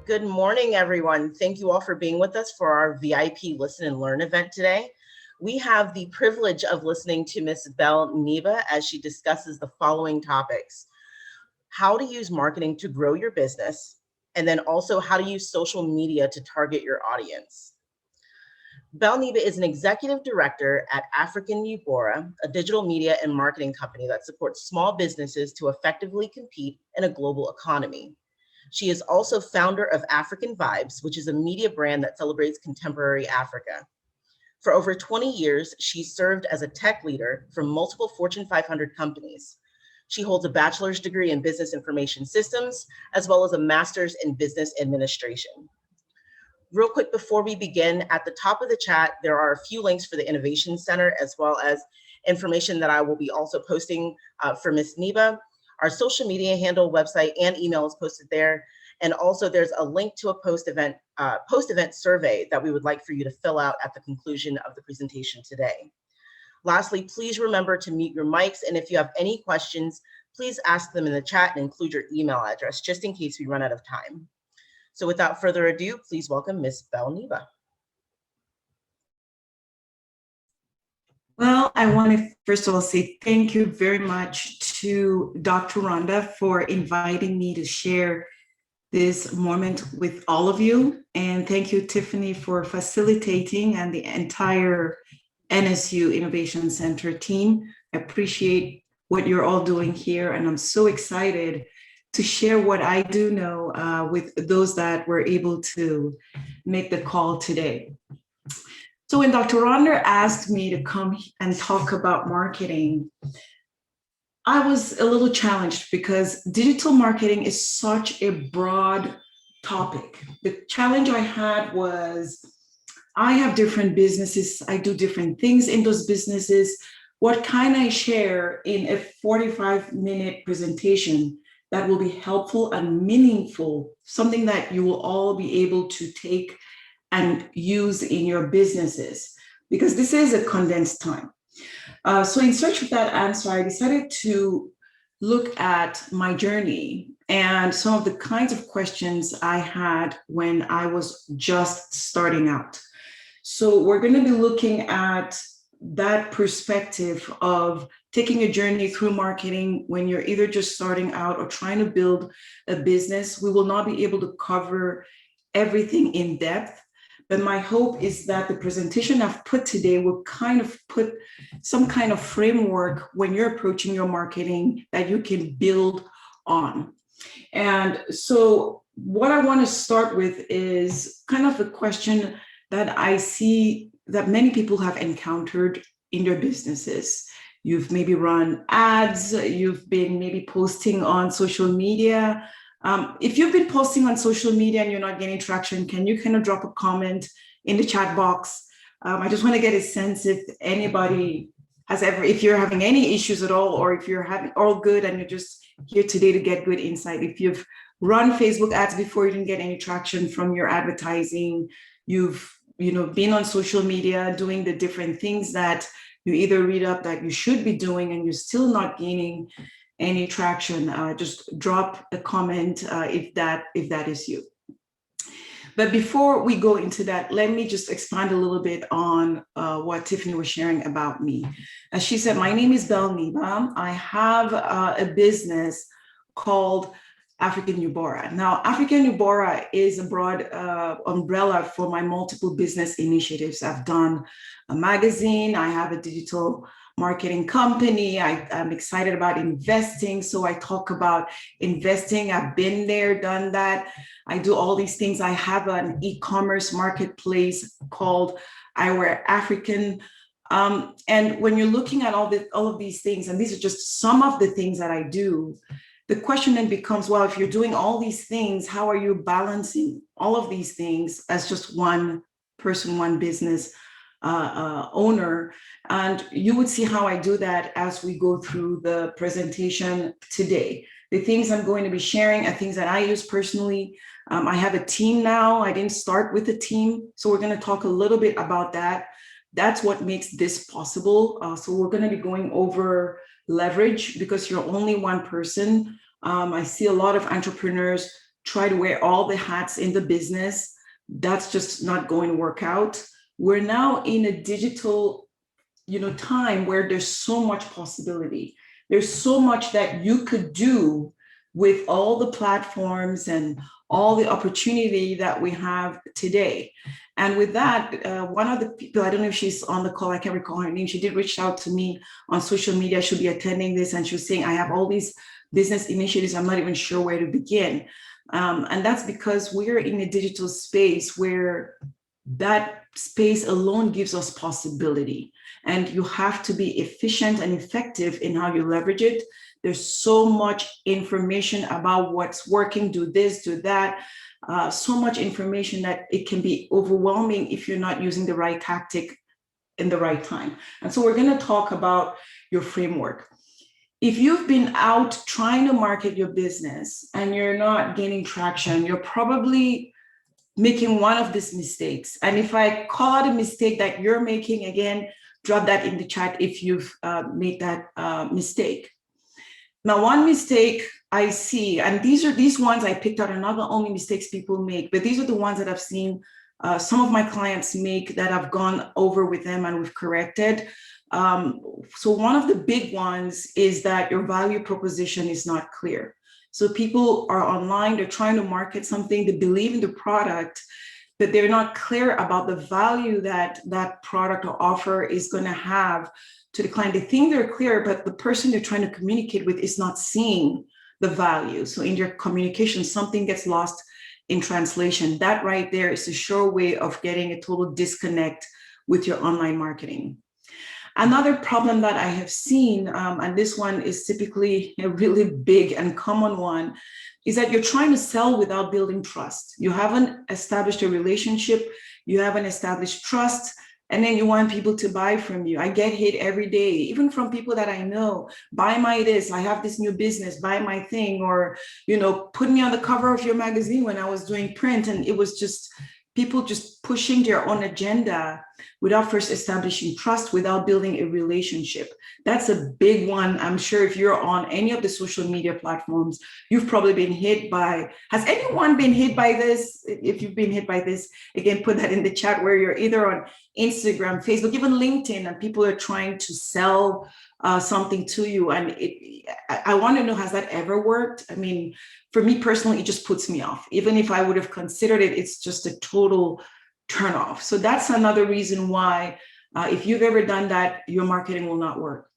Good morning, everyone. Thank you all for being with us for our VIP Listen and Learn event today. We have the privilege of listening to Ms. Belle Niba as she discusses the following topics: how to use marketing to grow your business, and then also how to use social media to target your audience. Belle Niba is an executive director at African Ubora, a digital media and marketing company that supports small businesses to effectively compete in a global economy. She is also founder of African Vibes, which is a media brand that celebrates contemporary Africa. For over 20 years, she served as a tech leader for multiple Fortune 500 companies. She holds a bachelor's degree in business information systems, as well as a master's in business administration. Real quick before we begin, at the top of the chat, there are a few links for the Innovation Center, as well as information that I will be also posting for Ms. Niba. Our social media handle, website, and email is posted there. And also there's a link to a post-event survey that we would like for you to fill out at the conclusion of the presentation today. Lastly, please remember to mute your mics. And if you have any questions, please ask them in the chat and include your email address, just in case we run out of time. So without further ado, please welcome Ms. Belle Niba. Well, I want to first of all say thank you very much to Dr. Rhonda for inviting me to share this moment with all of you. And thank you, Tiffany, for facilitating, and the entire NSU Innovation Center team. I appreciate what you're all doing here, and I'm so excited to share what I do know with those that were able to make the call today. So when Dr. Rhonda asked me to come and talk about marketing, I was a little challenged because digital marketing is such a broad topic. The challenge I had was I have different businesses. I do different things in those businesses. What can I share in a 45-minute presentation that will be helpful and meaningful, something that you will all be able to take and use in your businesses, because this is a condensed time. So in search of that answer, I decided to look at my journey and some of the kinds of questions I had when I was just starting out. So we're going to be looking at that perspective of taking a journey through marketing when you're either just starting out or trying to build a business. We will not be able to cover everything in depth, but my hope is that the presentation I've put today will kind of put some kind of framework when you're approaching your marketing that you can build on. And so what I want to start with is kind of a question that I see that many people have encountered in their businesses. You've maybe run ads, you've been maybe posting on social media. If you've been posting on social media and you're not getting traction, can you kind of drop a comment in the chat box? I just want to get a sense if anybody has ever, if you're having any issues at all, or if you're having all good and you're just here today to get good insight. If you've run Facebook ads before, you didn't get any traction from your advertising, you've been on social media doing the different things that you either read up that you should be doing and you're still not gaining any traction, just drop a comment if that is you. But before we go into that, let me just expand a little bit on what Tiffany was sharing about me. As she said, my name is Belle Niba. I have a business called African Ubora. Now, African Ubora is a broad umbrella for my multiple business initiatives. I've done a magazine, I have a digital marketing company. I'm excited about investing. So I talk about investing. I've been there, done that. I do all these things. I have an e-commerce marketplace called I Wear African. And when you're looking at all of these things, and these are just some of the things that I do, the question then becomes, well, if you're doing all these things, how are you balancing all of these things as just one person, one business owner? And you would see how I do that as we go through the presentation today. The things I'm going to be sharing are things that I use personally. I have a team now. I didn't start with a team. So we're going to talk a little bit about that. That's what makes this possible. So we're going to be going over leverage because you're only one person. I see a lot of entrepreneurs try to wear all the hats in the business. That's just not going to work out. We're now in a digital, time where there's so much possibility. There's so much that you could do with all the platforms and all the opportunity that we have today. And with that, one of the people, I don't know if she's on the call, I can't recall her name, she did reach out to me on social media, she'll be attending this, and she was saying, I have all these business initiatives, I'm not even sure where to begin. And that's because we're in a digital space where that space alone gives us possibility. And you have to be efficient and effective in how you leverage it. There's so much information about what's working, do this, do that. So much information that it can be overwhelming if you're not using the right tactic in the right time. And so we're going to talk about your framework. If you've been out trying to market your business and you're not gaining traction, you're probably making one of these mistakes. And if I call out a mistake that you're making, again, drop that in the chat if you've made that mistake. Now, one mistake I see, and these ones I picked out are not the only mistakes people make, but these are the ones that I've seen some of my clients make that I've gone over with them and we've corrected. So one of the big ones is that your value proposition is not clear. So people are online, they're trying to market something, they believe in the product, but they're not clear about the value that that product or offer is going to have to the client. They think they're clear, but the person they're trying to communicate with is not seeing the value. So in your communication, something gets lost in translation. That right there is a sure way of getting a total disconnect with your online marketing. Another problem that I have seen, and this one is typically a really big and common one, is that you're trying to sell without building trust. You haven't established a relationship, you haven't established trust, and then you want people to buy from you. I get hit every day, even from people that I know, buy my this, I have this new business, buy my thing, or, put me on the cover of your magazine when I was doing print. And it was just people just pushing their own agenda without first establishing trust, without building a relationship. That's a big one. I'm sure if you're on any of the social media platforms, you've probably been hit by, has anyone been hit by this? If you've been hit by this, again, put that in the chat, where you're either on Instagram, Facebook, even LinkedIn, and people are trying to sell something to you. And I want to know, has that ever worked? I mean, for me personally, it just puts me off. Even if I would have considered it, it's just a total turn off. So that's another reason why, if you've ever done that, your marketing will not work.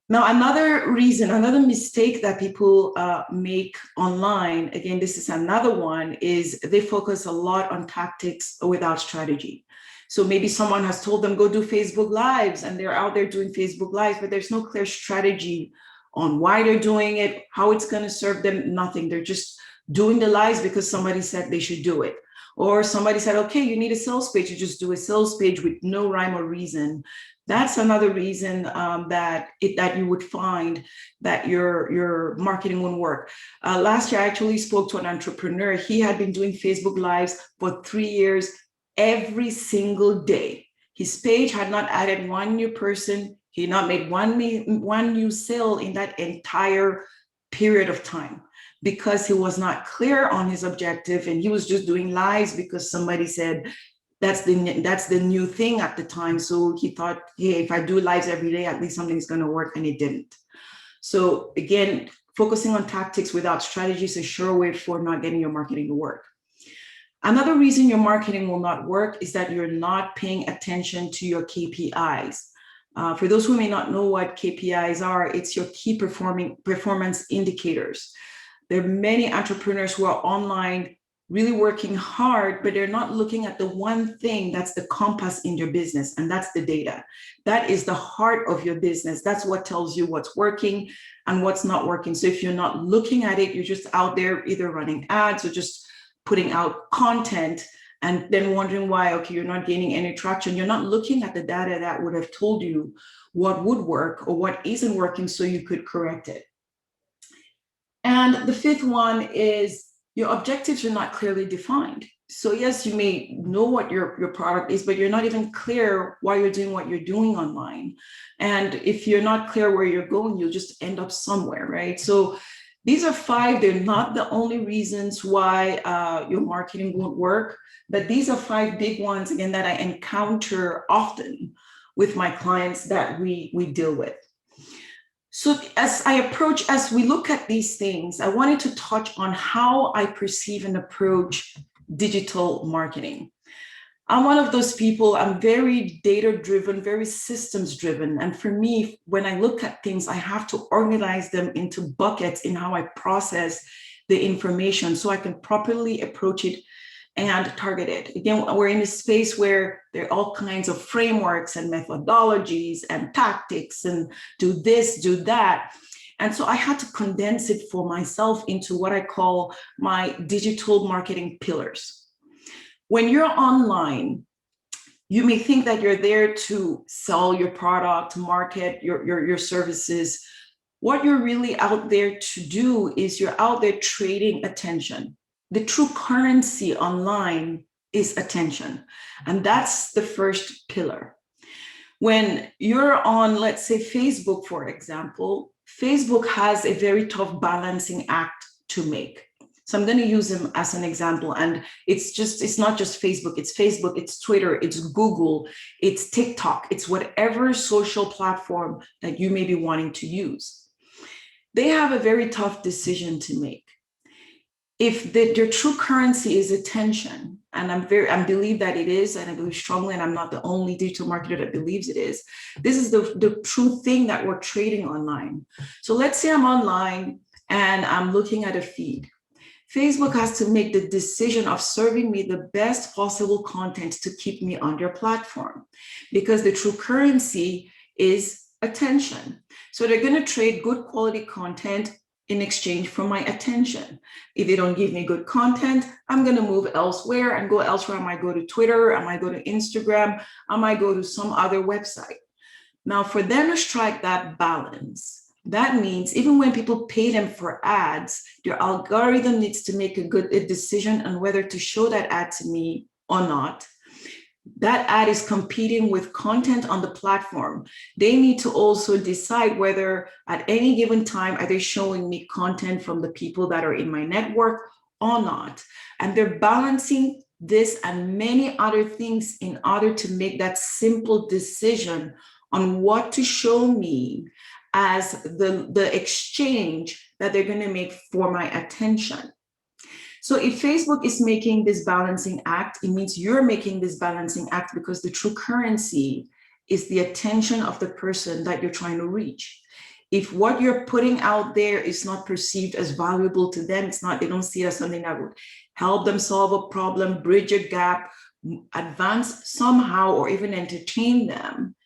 Now, another reason, another mistake that people make online, again, this is another one, is they focus a lot on tactics without strategy. So maybe someone has told them, go do Facebook Lives, and they're out there doing Facebook Lives, but there's no clear strategy on why they're doing it, how it's going to serve them, nothing. They're just doing the lives because somebody said they should do it. Or somebody said, okay, you need a sales page, you just do a sales page with no rhyme or reason. That's another reason that you would find that your marketing won't work. Last year, I actually spoke to an entrepreneur. He had been doing Facebook Lives for 3 years, every single day. His page had not added one new person. He had not made one new sale in that entire period of time, because he was not clear on his objective, and he was just doing lives because somebody said that's the new thing at the time. So he thought, hey, if I do lives every day, at least something's going to work, and it didn't. So again, focusing on tactics without strategy is a sure way for not getting your marketing to work. Another reason your marketing will not work is that you're not paying attention to your KPIs. For those who may not know what KPIs are, it's your key performance indicators. There are many entrepreneurs who are online really working hard, but they're not looking at the one thing that's the compass in your business, and that's the data. That is the heart of your business. That's what tells you what's working and what's not working. So if you're not looking at it, you're just out there either running ads or just putting out content and then wondering why, okay, you're not gaining any traction. You're not looking at the data that would have told you what would work or what isn't working so you could correct it. And the fifth one is your objectives are not clearly defined. So yes, you may know what your product is, but you're not even clear why you're doing what you're doing online. And if you're not clear where you're going, you'll just end up somewhere, right? So These are 5, they're not the only reasons why your marketing won't work, but these are 5 big ones, again, that I encounter often with my clients that we deal with. So as we look at these things, I wanted to touch on how I perceive and approach digital marketing. I'm one of those people, I'm very data-driven, very systems-driven. And for me, when I look at things, I have to organize them into buckets in how I process the information so I can properly approach it and target it. Again, we're in a space where there are all kinds of frameworks and methodologies and tactics and do this, do that. And so I had to condense it for myself into what I call my digital marketing pillars. When you're online, you may think that you're there to sell your product, market your services. What you're really out there to do is you're out there trading attention. The true currency online is attention. And that's the first pillar. When you're on, let's say, Facebook, for example, Facebook has a very tough balancing act to make. So I'm going to use them as an example. And it's not just Facebook, it's Twitter, it's Google, it's TikTok, it's whatever social platform that you may be wanting to use. They have a very tough decision to make. If their true currency is attention, and I believe that it is, and I believe strongly, and I'm not the only digital marketer that believes it is, this is the true thing that we're trading online. So let's say I'm online and I'm looking at a feed. Facebook has to make the decision of serving me the best possible content to keep me on their platform, because the true currency is attention. So they're going to trade good quality content in exchange for my attention. If they don't give me good content, I'm going to move elsewhere and go elsewhere. I might go to Twitter, I might go to Instagram, I might go to some other website. Now, for them to strike that balance, that means even when people pay them for ads, their algorithm needs to make a decision on whether to show that ad to me or not. That ad is competing with content on the platform. They need to also decide whether at any given time, are they showing me content from the people that are in my network or not? And they're balancing this and many other things in order to make that simple decision on what to show me as the exchange that they're going to make for my attention. So if Facebook is making this balancing act, it means you're making this balancing act because the true currency is the attention of the person that you're trying to reach. If what you're putting out there is not perceived as valuable to them, they don't see it as something that would help them solve a problem, bridge a gap, advance somehow, or even entertain them,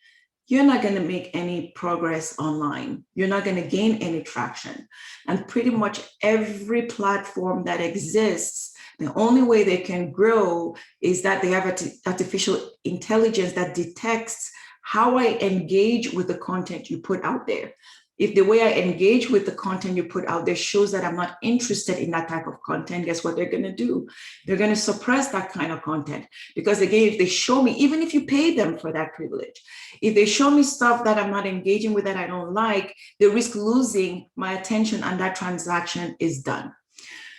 you're not going to make any progress online. You're not going to gain any traction. And pretty much every platform that exists, the only way they can grow is that they have artificial intelligence that detects how I engage with the content you put out there. If the way I engage with the content you put out there shows that I'm not interested in that type of content, guess what they're going to do? They're going to suppress that kind of content. Because again, if they show me, even if you pay them for that privilege, if they show me stuff that I'm not engaging with, that I don't like, they risk losing my attention and that transaction is done.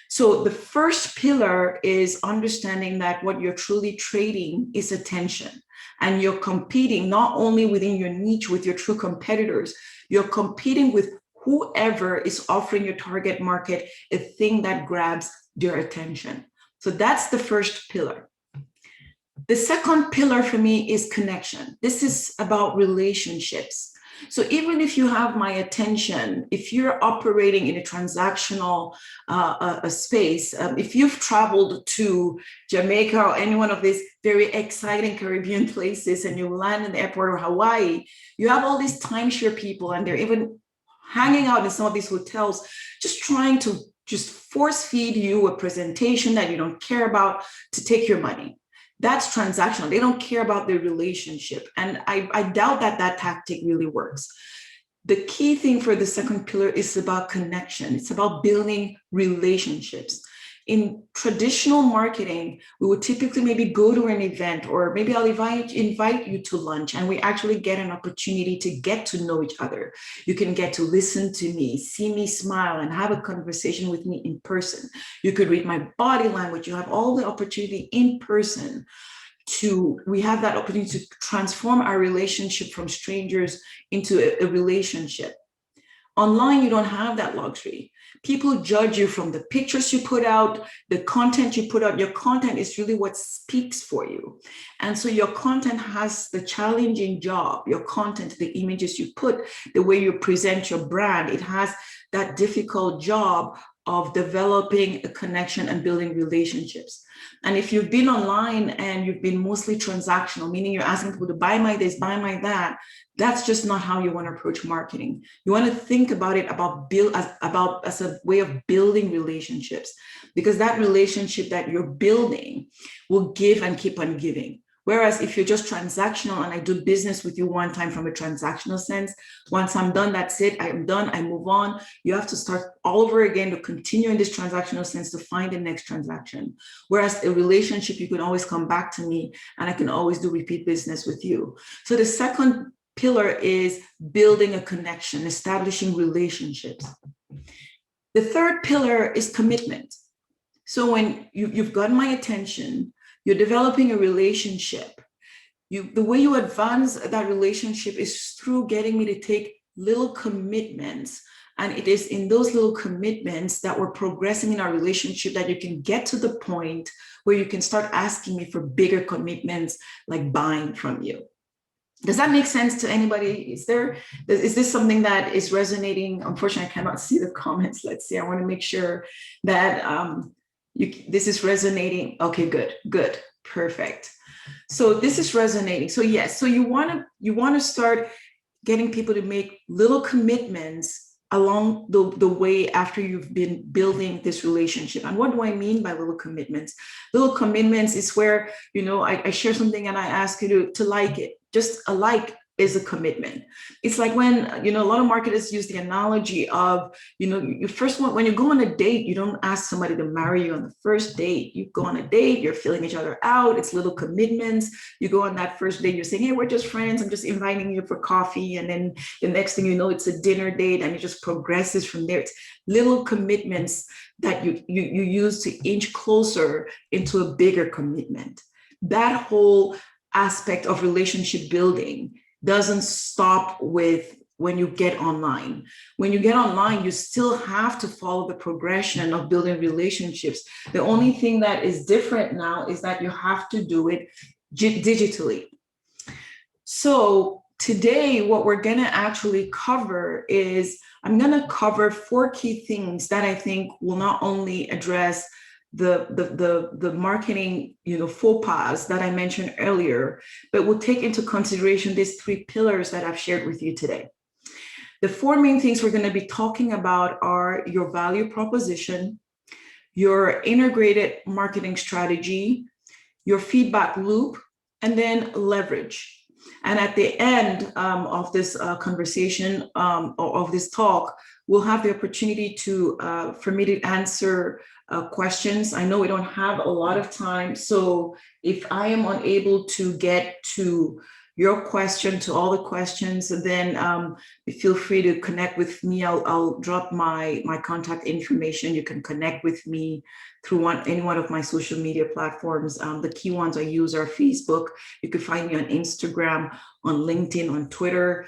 So the first pillar is understanding that what you're truly trading is attention. And you're competing not only within your niche with your true competitors, you're competing with whoever is offering your target market a thing that grabs their attention. So that's the first pillar. The second pillar for me is connection. This is about relationships. So even if you have my attention, if you're operating in a transactional space, if you've traveled to Jamaica or any one of these very exciting Caribbean places and you land in the airport of Hawaii, you have all these timeshare people and they're even hanging out in some of these hotels, just trying to just force feed you a presentation that you don't care about to take your money. That's transactional. They don't care about their relationship. And I doubt that that tactic really works. The key thing for the second pillar is about connection. It's about building relationships. In traditional marketing, we would typically maybe go to an event, or maybe I'll invite you to lunch, and we actually get an opportunity to get to know each other. You can get to listen to me, see me smile, and have a conversation with me in person. You could read my body language. You have all the opportunity in person we have that opportunity to transform our relationship from strangers into a relationship. Online, you don't have that luxury. People judge you from the pictures you put out, the content you put out. Your content is really what speaks for you. And so your content has the challenging job, your content, the images you put, the way you present your brand, it has that difficult job of developing a connection and building relationships. And if you've been online and you've been mostly transactional, meaning you're asking people to buy my this, buy my that, that's just not how you want to approach marketing. You want to think about it as a way of building relationships, because that relationship that you're building will give and keep on giving. Whereas if you're just transactional and I do business with you one time from a transactional sense, once I'm done, that's it, I'm done, I move on. You have to start all over again to continue in this transactional sense to find the next transaction. Whereas a relationship, you can always come back to me and I can always do repeat business with you. So the second pillar is building a connection, establishing relationships. The third pillar is commitment. So when you've gotten my attention, you're developing a relationship. The way you advance that relationship is through getting me to take little commitments. And it is in those little commitments that we're progressing in our relationship that you can get to the point where you can start asking me for bigger commitments, like buying from you. Does that make sense to anybody? Is this something that is resonating? Unfortunately, I cannot see the comments. Let's see. I want to make sure that this is resonating. Okay, good, perfect. So this is resonating. So yes, so you want to start getting people to make little commitments along the way after you've been building this relationship. And what do I mean by little commitments? Little commitments is where, I share something and I ask you to like it. Just a like is a commitment. It's like when, a lot of marketers use the analogy of, when you go on a date, you don't ask somebody to marry you on the first date. You go on a date, you're filling each other out. It's little commitments. You go on that first date, you're saying, hey, we're just friends. I'm just inviting you for coffee. And then the next thing you know, it's a dinner date and it just progresses from there. It's little commitments that you use to inch closer into a bigger commitment. That whole aspect of relationship building doesn't stop with when you get online. When you get online, you still have to follow the progression of building relationships. The only thing that is different now is that you have to do it digitally. So today, what we're going to actually cover is, I'm going to cover 4 key things that I think will not only address the marketing, faux pas that I mentioned earlier, but we'll take into consideration these 3 pillars that I've shared with you today. The 4 main things we're going to be talking about are your value proposition, your integrated marketing strategy, your feedback loop, and then leverage. And at the end of this conversation or of this talk, we'll have the opportunity for me to answer questions. I know we don't have a lot of time, so if I am unable to get to your question, to all the questions, then feel free to connect with me. I'll drop my contact information. You can connect with me through any one of my social media platforms. The key ones I use are Facebook. You can find me on Instagram, on LinkedIn, on Twitter.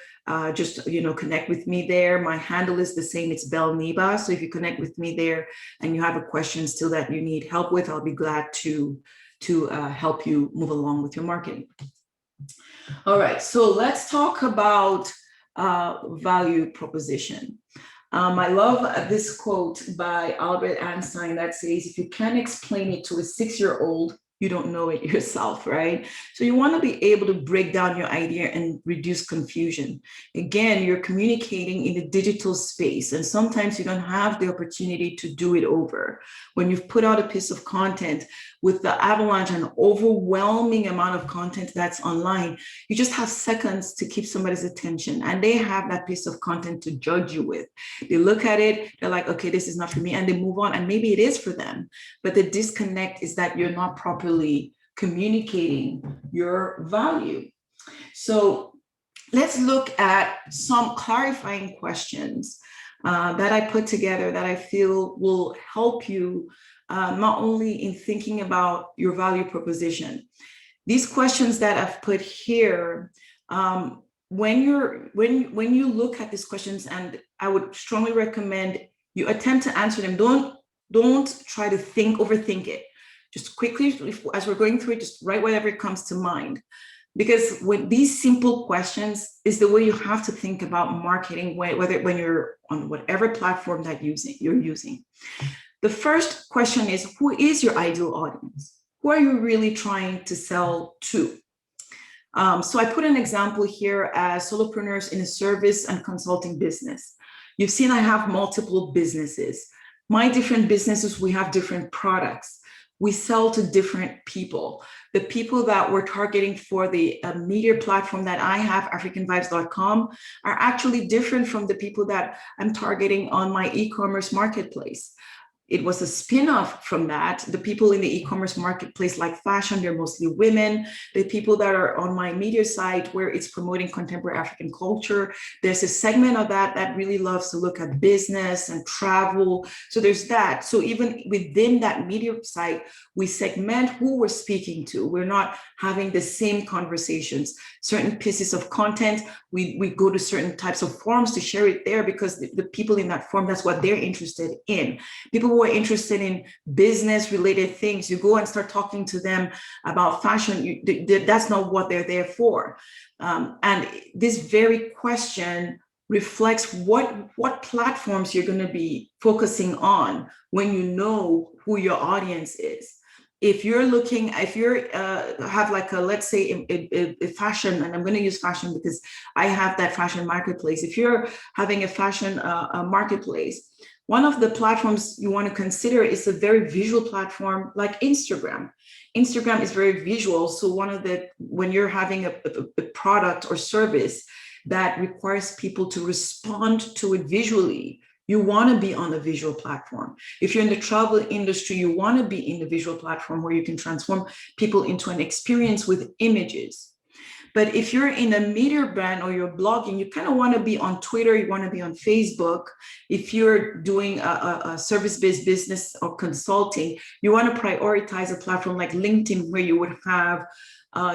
Just connect with me there. My handle is the same. It's Belle Niba. So if you connect with me there and you have a question still that you need help with, I'll be glad to help you move along with your marketing. All right, so let's talk about value proposition. I love this quote by Albert Einstein that says, if you can't explain it to a 6-year-old, you don't know it yourself, right? So you want to be able to break down your idea and reduce confusion. Again, you're communicating in the digital space, and sometimes you don't have the opportunity to do it over. When you've put out a piece of content with the avalanche and overwhelming amount of content that's online, you just have seconds to keep somebody's attention, and they have that piece of content to judge you with. They look at it, they're like, okay, this is not for me, and they move on, and maybe it is for them. But the disconnect is that you're not properly communicating your value. So let's look at some clarifying questions that I put together that I feel will help you not only in thinking about your value proposition. These questions that I've put here, when you look at these questions, and I would strongly recommend you attempt to answer them. Don't try to overthink it. Just quickly, as we're going through it, just write whatever comes to mind. Because when these simple questions is the way you have to think about marketing, when you're on whatever platform that you're using. The first question is, who is your ideal audience? Who are you really trying to sell to? So I put an example here as solopreneurs in a service and consulting business. You've seen I have multiple businesses. My different businesses, we have different products. We sell to different people. The people that we're targeting for the media platform that I have, africanvibes.com, are actually different from the people that I'm targeting on my e-commerce marketplace. It was a spin-off from that. The people in the e-commerce marketplace like fashion, they're mostly women. The people that are on my media site where it's promoting contemporary African culture, there's a segment of that really loves to look at business and travel. So there's that. So even within that media site, we segment who we're speaking to. We're not having the same conversations. Certain pieces of content, we go to certain types of forums to share it there because the people in that forum, that's what they're interested in. People who are interested in business related things, you go and start talking to them about fashion, that's not what they're there for. And this very question reflects what platforms you're going to be focusing on when you know who your audience is. If you're have like a, let's say a fashion, and I'm going to use fashion because I have that fashion marketplace. If you're having a fashion marketplace, one of the platforms you want to consider is a very visual platform like Instagram. Instagram is very visual. So when you're having a product or service that requires people to respond to it visually, you want to be on the visual platform. If you're in the travel industry, you want to be in the visual platform where you can transform people into an experience with images. But if you're in a media brand or you're blogging, you kind of want to be on Twitter, you want to be on Facebook. If you're doing a service-based business or consulting, you want to prioritize a platform like LinkedIn where you would have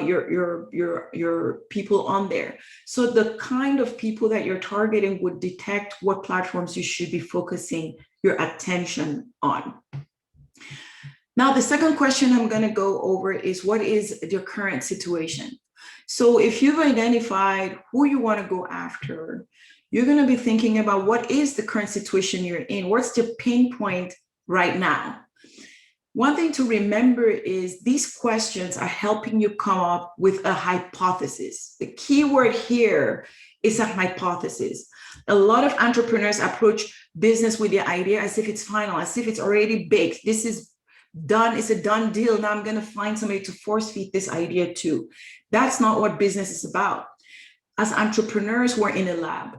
your people on there. So the kind of people that you're targeting would detect what platforms you should be focusing your attention on. Now, the second question I'm going to go over is, what is your current situation? So if you've identified who you want to go after, you're going to be thinking about what is the current situation you're in? What's the pain point right now? One thing to remember is these questions are helping you come up with a hypothesis. The key word here is a hypothesis. A lot of entrepreneurs approach business with the idea as if it's final, as if it's already baked. This is done, it's a done deal. Now I'm going to find somebody to force feed this idea to. That's not what business is about. As entrepreneurs, we're in a lab.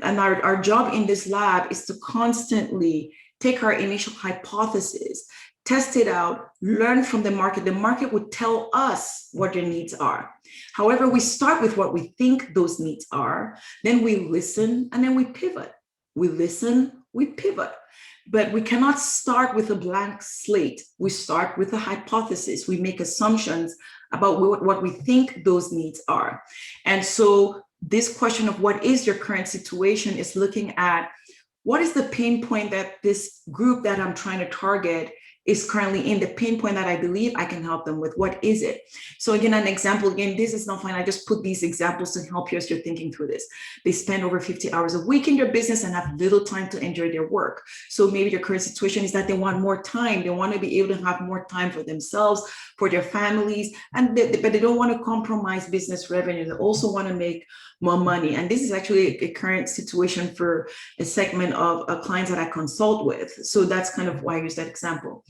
And our job in this lab is to constantly take our initial hypothesis, test it out, learn from the market. The market would tell us what your needs are. However, we start with what we think those needs are, then we listen, and then we pivot. We listen, we pivot. But we cannot start with a blank slate. We start with a hypothesis. We make assumptions about what we think those needs are. And so this question of what is your current situation is looking at what is the pain point that this group that I'm trying to target is currently in, the pain point that I believe I can help them with. What is it? So again, an example, again, this is not fine. I just put these examples to help you as you're thinking through this. They spend over 50 hours a week in their business and have little time to enjoy their work. So maybe their current situation is that they want more time. They want to be able to have more time for themselves, for their families, but they don't want to compromise business revenue. They also want to make more money. And this is actually a current situation for a segment of clients that I consult with. So that's kind of why I use that example.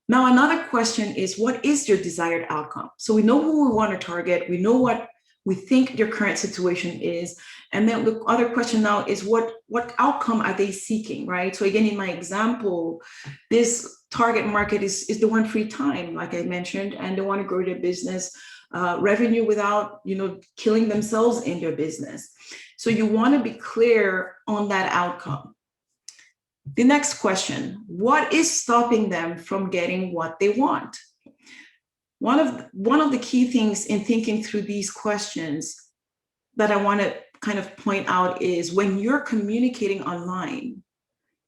Now, another question is, what is your desired outcome? So we know who we want to target. We know what we think your current situation is. And then the other question now is, what outcome are they seeking, right? So again, in my example, this target market is they want free time, like I mentioned, and they want to grow their business revenue without, killing themselves in their business. So you want to be clear on that outcome. The next question, what is stopping them from getting what they want? One of the key things in thinking through these questions that I want to kind of point out is, when you're communicating online,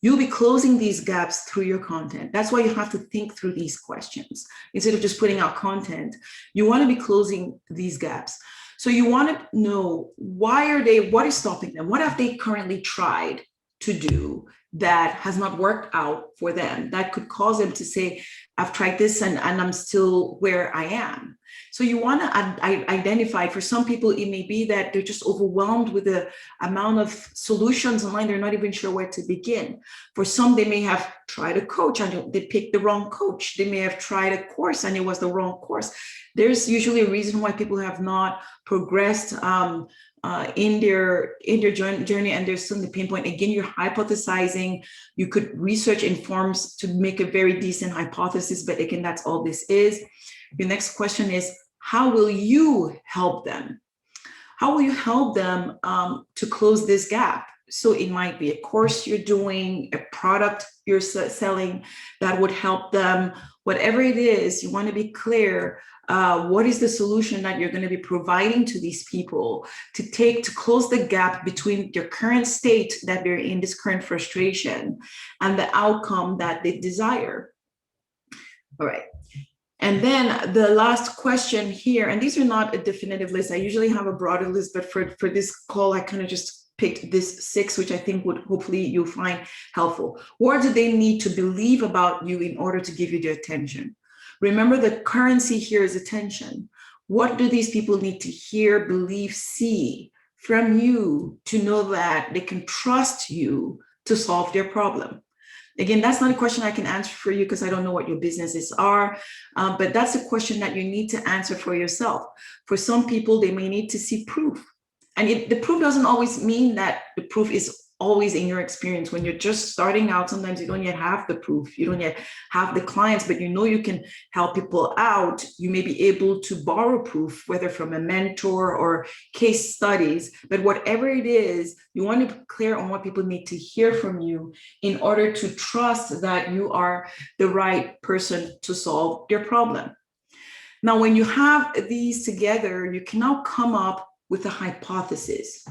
you'll be closing these gaps through your content. That's why you have to think through these questions. Instead of just putting out content, you want to be closing these gaps. So you want to know, what is stopping them? What have they currently tried to do that has not worked out for them, that could cause them to say, I've tried this and I'm still where I am. So you want to identify, for some people, it may be that they're just overwhelmed with the amount of solutions online. They're not even sure where to begin. For some, they may have tried a coach and they picked the wrong coach. They may have tried a course and it was the wrong course. There's usually a reason why people have not progressed in their journey, and there's still the pain point. Again, you're hypothesizing. You could research informs to make a very decent hypothesis, but again, that's all this is. Your next question is, how will you help them? How will you help them to close this gap? So it might be a course you're doing, a product you're selling that would help them. Whatever it is, you want to be clear. What is the solution that you're going to be providing to these people to close the gap between their current state that they're in, this current frustration, and the outcome that they desire? All right. And then the last question here, and these are not a definitive list. I usually have a broader list, but for this call, I kind of just picked this 6, which I think would hopefully you'll find helpful. What do they need to believe about you in order to give you their attention? Remember, the currency here is attention. What do these people need to hear, believe, see from you to know that they can trust you to solve their problem? Again, that's not a question I can answer for you because I don't know what your businesses are, but that's a question that you need to answer for yourself. For some people, they may need to see proof. And the proof doesn't always mean that the proof is always in your experience. When you're just starting out, sometimes you don't yet have the proof. You don't yet have the clients, but you can help people out. You may be able to borrow proof, whether from a mentor or case studies, but whatever it is, you want to be clear on what people need to hear from you in order to trust that you are the right person to solve their problem. Now, when you have these together, you can now come up with a hypothesis.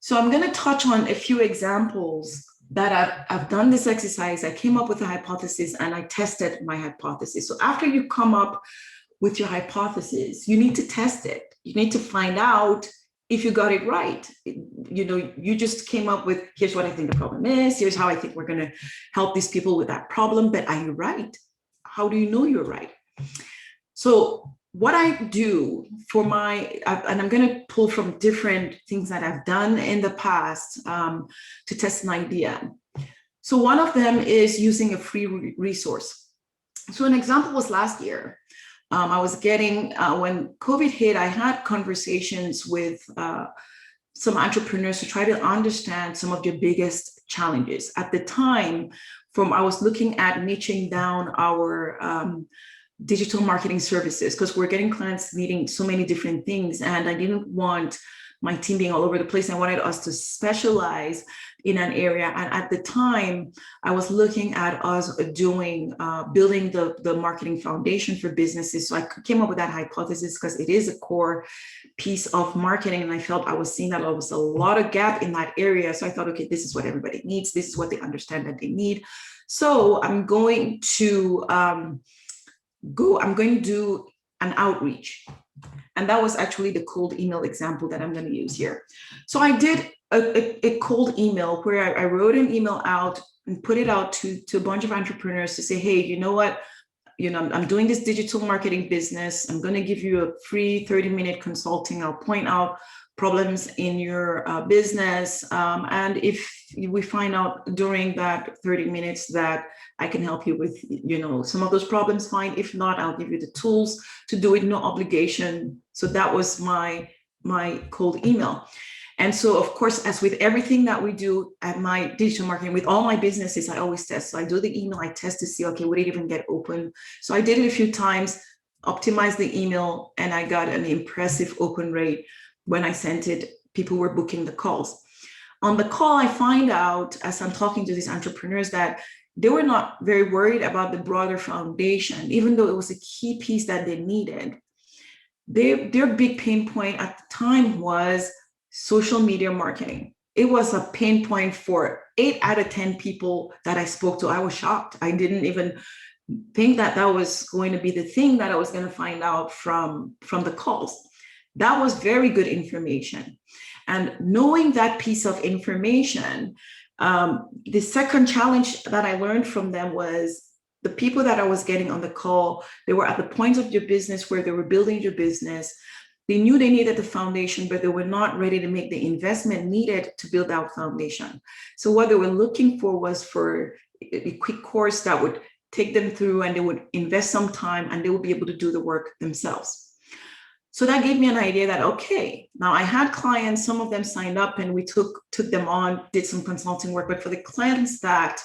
So I'm going to touch on a few examples that I've done this exercise. I came up with a hypothesis and I tested my hypothesis. So after you come up with your hypothesis, you need to test it. You need to find out if you got it right. You just came up with, here's what I think the problem is. Here's how I think we're going to help these people with that problem. But are you right? How do you know you're right? So what I do for and I'm going to pull from different things that I've done in the past to test an idea. So one of them is using a free resource. So an example was last year. I was getting, when COVID hit, I had conversations with some entrepreneurs to try to understand some of their biggest challenges. At the time, I was looking at niching down our digital marketing services because we're getting clients needing so many different things. And I didn't want my team being all over the place. I wanted us to specialize in an area. And at the time, I was looking at us doing, building the marketing foundation for businesses. So I came up with that hypothesis because it is a core piece of marketing. And I felt I was seeing that there was a lot of gap in that area. So I thought, okay, this is what everybody needs. This is what they understand that they need. So I'm going to do an outreach. And that was actually the cold email example that I'm going to use here. So I did a cold email where I wrote an email out and put it out to a bunch of entrepreneurs to say, hey, you know what? I'm doing this digital marketing business. I'm going to give you a free 30-minute consulting. I'll point out problems in your business. And if we find out during that 30 minutes that I can help you with, some of those problems, fine. If not, I'll give you the tools to do it, no obligation. So that was my cold email. And so, of course, as with everything that we do at my digital marketing, with all my businesses, I always test. So I do the email, I test to see, okay, would it even get open? So I did it a few times, optimized the email, and I got an impressive open rate. When I sent it, people were booking the calls. On the call, I find out as I'm talking to these entrepreneurs that they were not very worried about the broader foundation, even though it was a key piece that they needed. Their big pain point at the time was social media marketing. It was a pain point for 8 out of 10 people that I spoke to. I was shocked. I didn't even think that was going to be the thing that I was going to find out from the calls. That was very good information. And knowing that piece of information, the second challenge that I learned from them was the people that I was getting on the call, they were at the point of your business where they were building your business. They knew they needed the foundation, but they were not ready to make the investment needed to build that foundation. So what they were looking for was for a quick course that would take them through, and they would invest some time and they would be able to do the work themselves. So that gave me an idea that, okay, now I had clients, some of them signed up and we took them on, did some consulting work, but for the clients that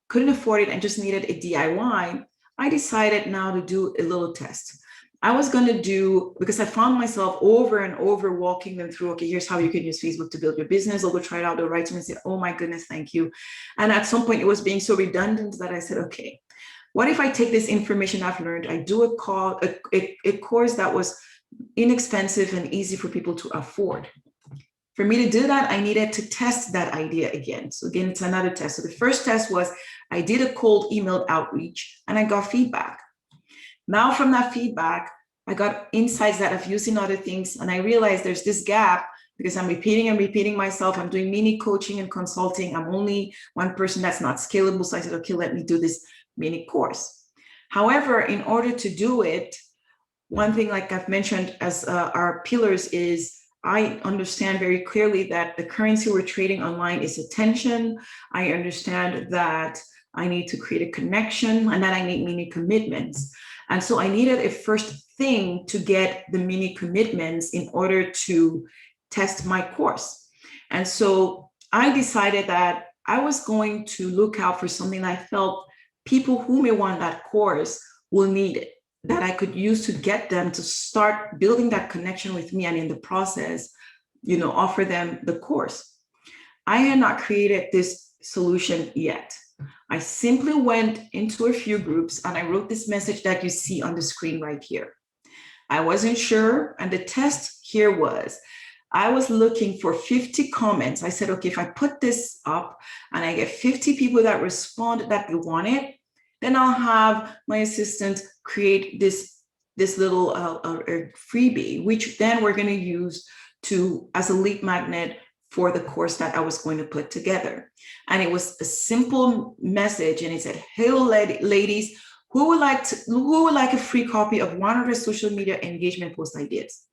couldn't afford it and just needed a DIY, I decided now to do a little test. I was going to do, because I found myself over and over walking them through, okay, here's how you can use Facebook to build your business. I'll go try it out. They'll write to me and say, oh my goodness, thank you. And at some point it was being so redundant that I said, okay, what if I take this information I've learned, I do a course that was inexpensive and easy for people to afford. For me to do that, I needed to test that idea again. So again, it's another test. So the first test was I did a cold emailed outreach and I got feedback. Now from that feedback, I got insights that I've used in other things. And I realized there's this gap because I'm repeating myself. I'm doing mini coaching and consulting. I'm only one person, that's not scalable. So I said, okay, let me do this mini course. However, in order to do it, one thing, like I've mentioned as our pillars, is I understand very clearly that the currency we're trading online is attention. I understand that I need to create a connection and that I need mini commitments. And so I needed a first thing to get the mini commitments in order to test my course. And so I decided that I was going to look out for something that I felt people who may want that course will need it, that I could use to get them to start building that connection with me, and in the process, offer them the course. I had not created this solution yet. I simply went into a few groups and I wrote this message that you see on the screen right here. I wasn't sure, and the test here was, I was looking for 50 comments. I said, okay, if I put this up and I get 50 people that respond that they want it, then I'll have my assistant create this little freebie, which then we're going to use as a lead magnet for the course that I was going to put together. And it was a simple message, and it said, hello, ladies, who would like a free copy of 100 social media engagement post ideas?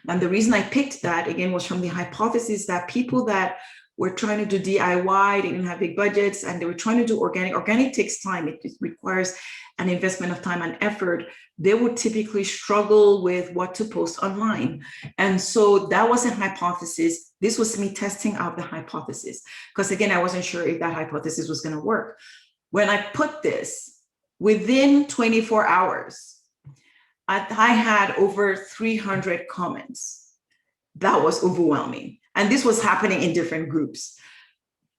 And the reason I picked that, again, was from the hypothesis that people that were trying to do DIY, they didn't have big budgets, and they were trying to do organic. Organic takes time. It requires an investment of time and effort. They would typically struggle with what to post online. And so that was a hypothesis. This was me testing out the hypothesis, because again, I wasn't sure if that hypothesis was going to work. When I put this, within 24 hours, I had over 300 comments. that was overwhelming. And this was happening in different groups.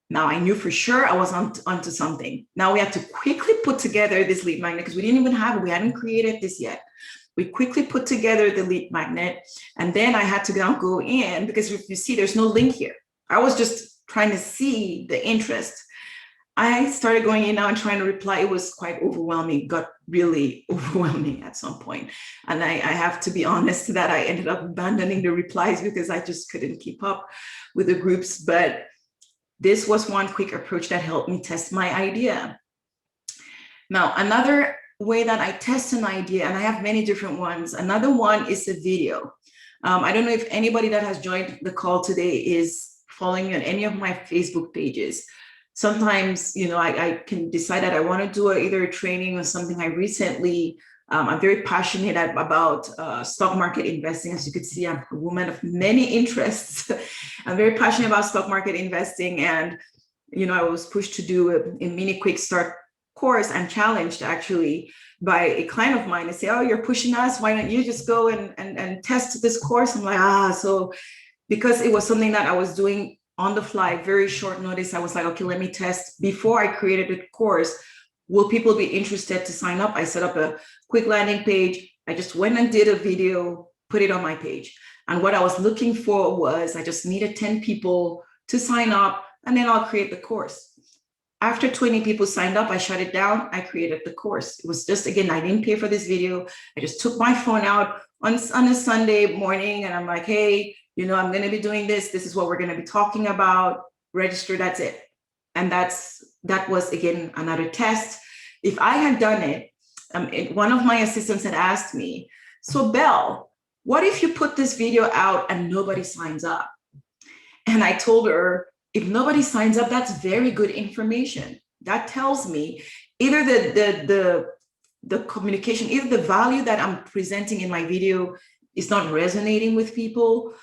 Now I knew for sure I was onto something. Now we had to quickly put together this lead magnet because we didn't even have it. We hadn't created this yet. We quickly put together the lead magnet, and then I had to now go in, because if you see, there's no link here. I was just trying to see the interest. I started going in now and trying to reply. It was quite overwhelming, got really overwhelming at some point. And I have to be honest that I ended up abandoning the replies because I just couldn't keep up with the groups. But this was one quick approach that helped me test my idea. Now, another way that I test an idea, and I have many different ones, another one is a video. I don't know if anybody that has joined the call today is following me on any of my Facebook pages. Sometimes, I can decide that I want to do either a training or something. I recently, I'm very passionate about stock market investing. As you could see, I'm a woman of many interests. I'm very passionate about stock market investing. And, I was pushed to do a mini quick start course and challenged actually by a client of mine to say, oh, you're pushing us. Why don't you just go and test this course? I'm like, so because it was something that I was doing on the fly, very short notice, I was like, okay, let me test before I created the course. Will people be interested to sign up? I set up a quick landing page. I just went and did a video, put it on my page. And what I was looking for was I just needed 10 people to sign up, and then I'll create the course. After 20 people signed up, I shut it down. I created the course. It was just, again, I didn't pay for this video. I just took my phone out on a Sunday morning, and I'm like, hey, I'm going to be doing this. This is what we're going to be talking about. Register, that's it. And that was, again, another test. If I had done it, one of my assistants had asked me, so Belle, what if you put this video out and nobody signs up? And I told her, if nobody signs up, that's very good information. That tells me either the communication, either the value that I'm presenting in my video is not resonating with people,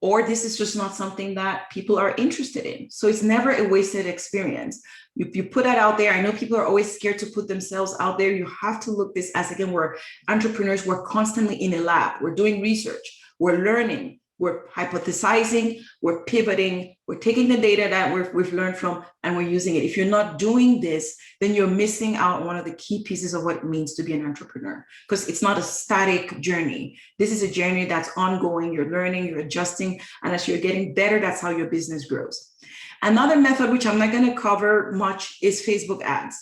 or this is just not something that people are interested in. So it's never a wasted experience. You put that out there. I know people are always scared to put themselves out there. You have to look this as, again, we're entrepreneurs. We're constantly in a lab. We're doing research. We're learning. We're hypothesizing. We're pivoting. We're taking the data that we've learned from, and we're using it. If you're not doing this, then you're missing out on one of the key pieces of what it means to be an entrepreneur, because it's not a static journey. This is a journey that's ongoing. You're learning, you're adjusting, and as you're getting better, that's how your business grows. Another method, which I'm not going to cover much, is Facebook ads.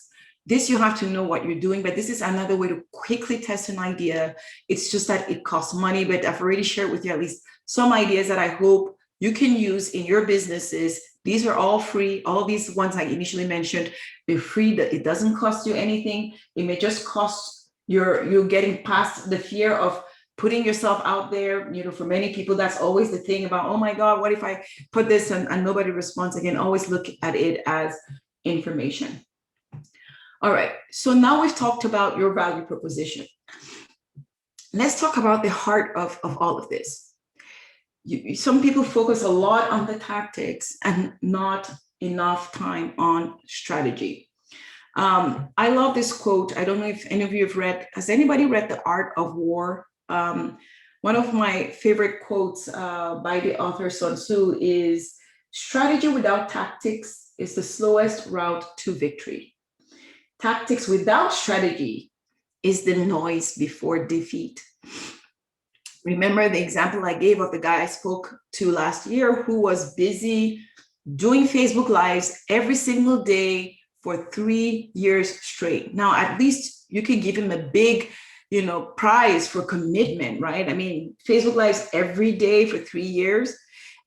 This, you have to know what you're doing, but this is another way to quickly test an idea. It's just that it costs money, but I've already shared with you at least some ideas that I hope you can use in your businesses. These are all free. All these ones I initially mentioned, they're free. That it doesn't cost you anything. It may just cost you're getting past the fear of putting yourself out there. For many people, that's always the thing about, oh my God, what if I put this and nobody responds? Again, always look at it as information. All right, so now we've talked about your value proposition. Let's talk about the heart of all of this. Some people focus a lot on the tactics and not enough time on strategy. I love this quote. I don't know if any of you has anybody read The Art of War? One of my favorite quotes by the author Sun Tzu is, strategy without tactics is the slowest route to victory. Tactics without strategy is the noise before defeat. Remember the example I gave of the guy I spoke to last year who was busy doing Facebook Lives every single day for 3 years straight. Now, at least you could give him a big, prize for commitment, right? I mean, Facebook Lives every day for 3 years.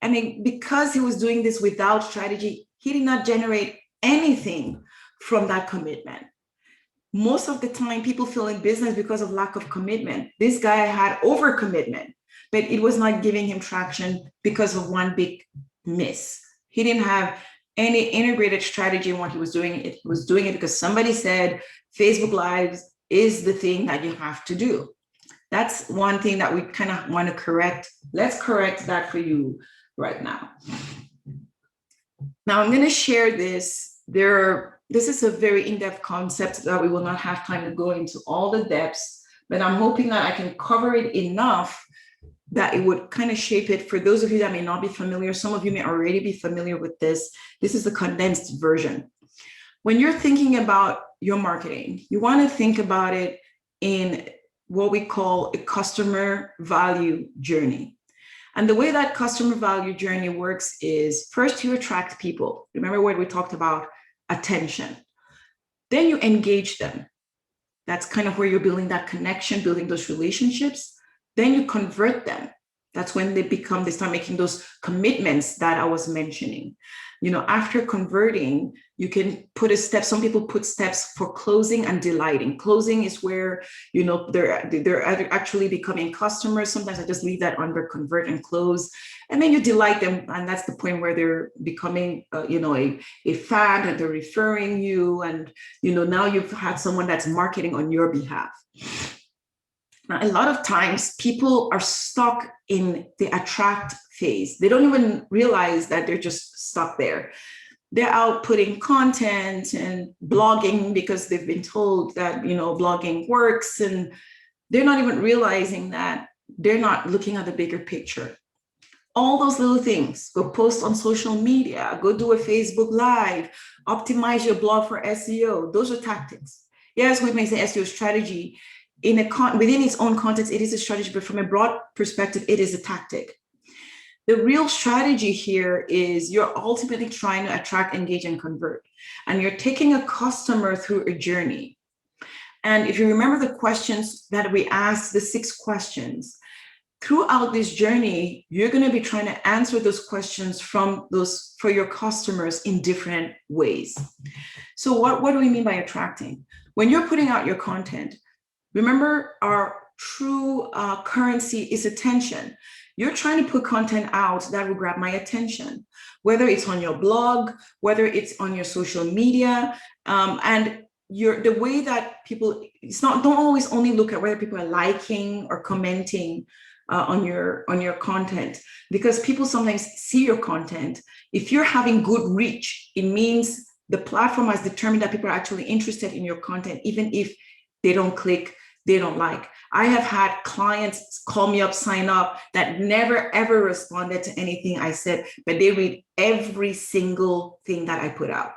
And because he was doing this without strategy, he did not generate anything from that commitment. Most of the time, people fail in business because of lack of commitment. This guy had overcommitment, but it was not giving him traction because of one big miss. He didn't have any integrated strategy in what he was doing. He was doing it because somebody said Facebook Lives is the thing that you have to do. That's one thing that we kind of want to correct. Let's correct that for you right now. Now I'm going to share this. This is a very in-depth concept that we will not have time to go into all the depths, but I'm hoping that I can cover it enough that it would kind of shape it. For those of you that may not be familiar, some of you may already be familiar with this. This is the condensed version. When you're thinking about your marketing, you want to think about it in what we call a customer value journey. And the way that customer value journey works is, first you attract people. Remember what we talked about, attention. Then you engage them. That's kind of where you're building that connection, building those relationships. Then you convert them. That's when they start making those commitments that I was mentioning. After converting, you can put a step. Some people put steps for closing and delighting. Closing is where, they're actually becoming customers. Sometimes I just leave that under convert and close. And then you delight them. And that's the point where they're becoming, a fan, and they're referring you. And, now you've had someone that's marketing on your behalf. Now, a lot of times people are stuck in the attract phase. They don't even realize that they're just stuck there. They're out putting content and blogging because they've been told that, blogging works, and they're not even realizing that they're not looking at the bigger picture. All those little things, go post on social media, go do a Facebook Live, optimize your blog for SEO. Those are tactics. Yes, we may say SEO strategy. Within its own context, it is a strategy, but from a broad perspective, it is a tactic. The real strategy here is you're ultimately trying to attract, engage, and convert. And you're taking a customer through a journey. And if you remember the questions that we asked, the 6 questions, throughout this journey, you're going to be trying to answer those questions for your customers in different ways. So what do we mean by attracting? When you're putting out your content, remember, our true currency is attention. You're trying to put content out that will grab my attention, whether it's on your blog, whether it's on your social media, and the way that people, don't always only look at whether people are liking or commenting on your content, because people sometimes see your content. If you're having good reach, it means the platform has determined that people are actually interested in your content, even if they don't click, they don't like. I have had clients call me up, sign up, that never ever responded to anything I said, but they read every single thing that I put out.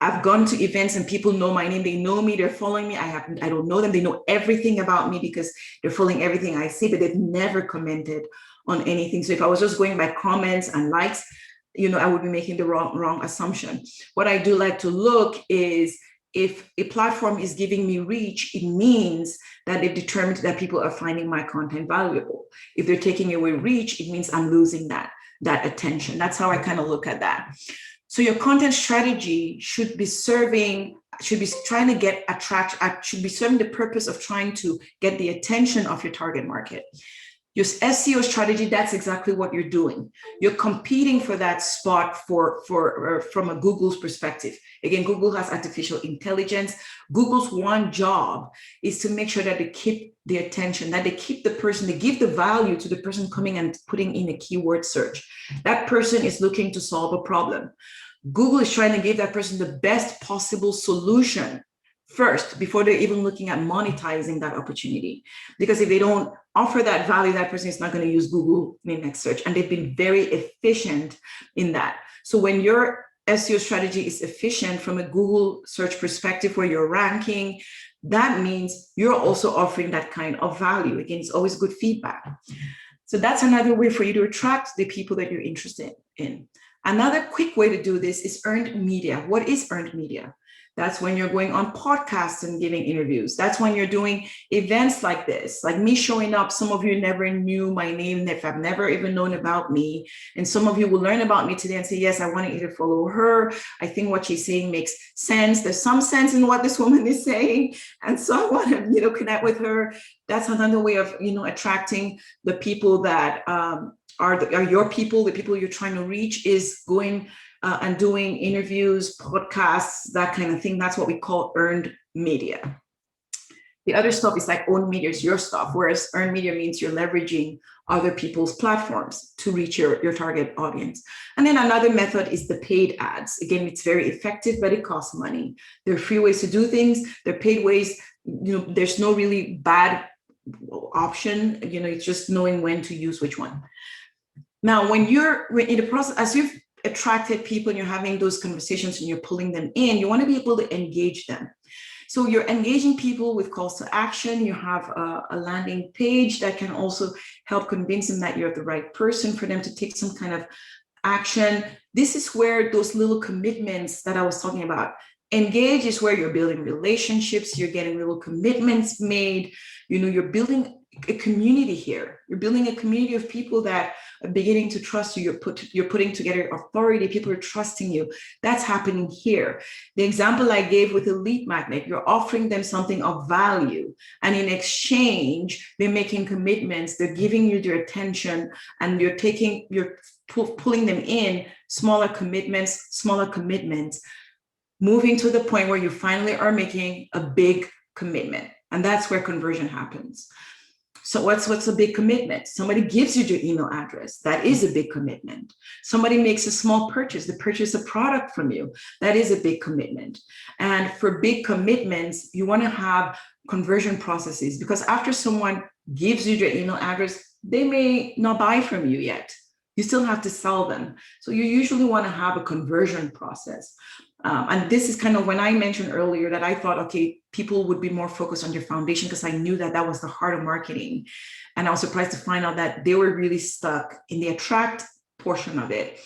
I've gone to events and people know my name. They know me, they're following me. I don't know them. They know everything about me because they're following everything I say, but they've never commented on anything. So if I was just going by comments and likes, I would be making the wrong assumption. What I do like to look is, if a platform is giving me reach, it means that they've determined that people are finding my content valuable. If they're taking away reach, it means I'm losing that attention. That's how I kind of look at that. So your content strategy should be serving the purpose of trying to get the attention of your target market. Your SEO strategy, that's exactly what you're doing. You're competing for that spot from a Google's perspective. Again, Google has artificial intelligence. Google's one job is to make sure that they keep the attention, that they keep the person, they give the value to the person coming and putting in a keyword search. That person is looking to solve a problem. Google is trying to give that person the best possible solution first, before they're even looking at monetizing that opportunity. Because if they don't offer that value, that person is not going to use Google in the next search. And they've been very efficient in that. So when your SEO strategy is efficient from a Google search perspective, where you're ranking, that means you're also offering that kind of value. Again, it's always good feedback. So that's another way for you to attract the people that you're interested in. Another quick way to do this is earned media. What is earned media? That's when you're going on podcasts and giving interviews. That's when you're doing events like this, like me showing up. Some of you never knew my name, if I've never even known about me. And some of you will learn about me today and say, yes, I want to either follow her. I think what she's saying makes sense. There's some sense in what this woman is saying. And so I want to, connect with her. That's another way of, attracting the people that are your people, the people you're trying to reach, is going and doing interviews, podcasts, that kind of thing. That's what we call earned media. The other stuff is like owned media, is your stuff, whereas earned media means you're leveraging other people's platforms to reach your target audience. And then another method is the paid ads. Again, it's very effective, but it costs money. There are free ways to do things. There are paid ways. There's no really bad option. It's just knowing when to use which one. Now, when you're in the process, as you've attracted people and you're having those conversations and you're pulling them in, you want to be able to engage them. So you're engaging people with calls to action. You have a landing page that can also help convince them that you're the right person for them to take some kind of action. This is where those little commitments that I was talking about. Engage is where you're building relationships, you're getting little commitments made, you're building a community here. You're building a community of people that are beginning to trust you. You're putting together authority. People are trusting you. That's happening here. The example I gave with a lead magnet, you're offering them something of value. And in exchange, they're making commitments. They're giving you their attention, and you're pulling them in smaller commitments, moving to the point where you finally are making a big commitment. And that's where conversion happens. So what's a big commitment? Somebody gives you their email address. That is a big commitment. Somebody makes a small purchase. They purchase a product from you. That is a big commitment. And for big commitments, you want to have conversion processes, because after someone gives you their email address, they may not buy from you yet. You still have to sell them. So you usually want to have a conversion process. And this is kind of when I mentioned earlier that I thought, okay, people would be more focused on your foundation, because I knew that was the heart of marketing. And I was surprised to find out that they were really stuck in the attract portion of it.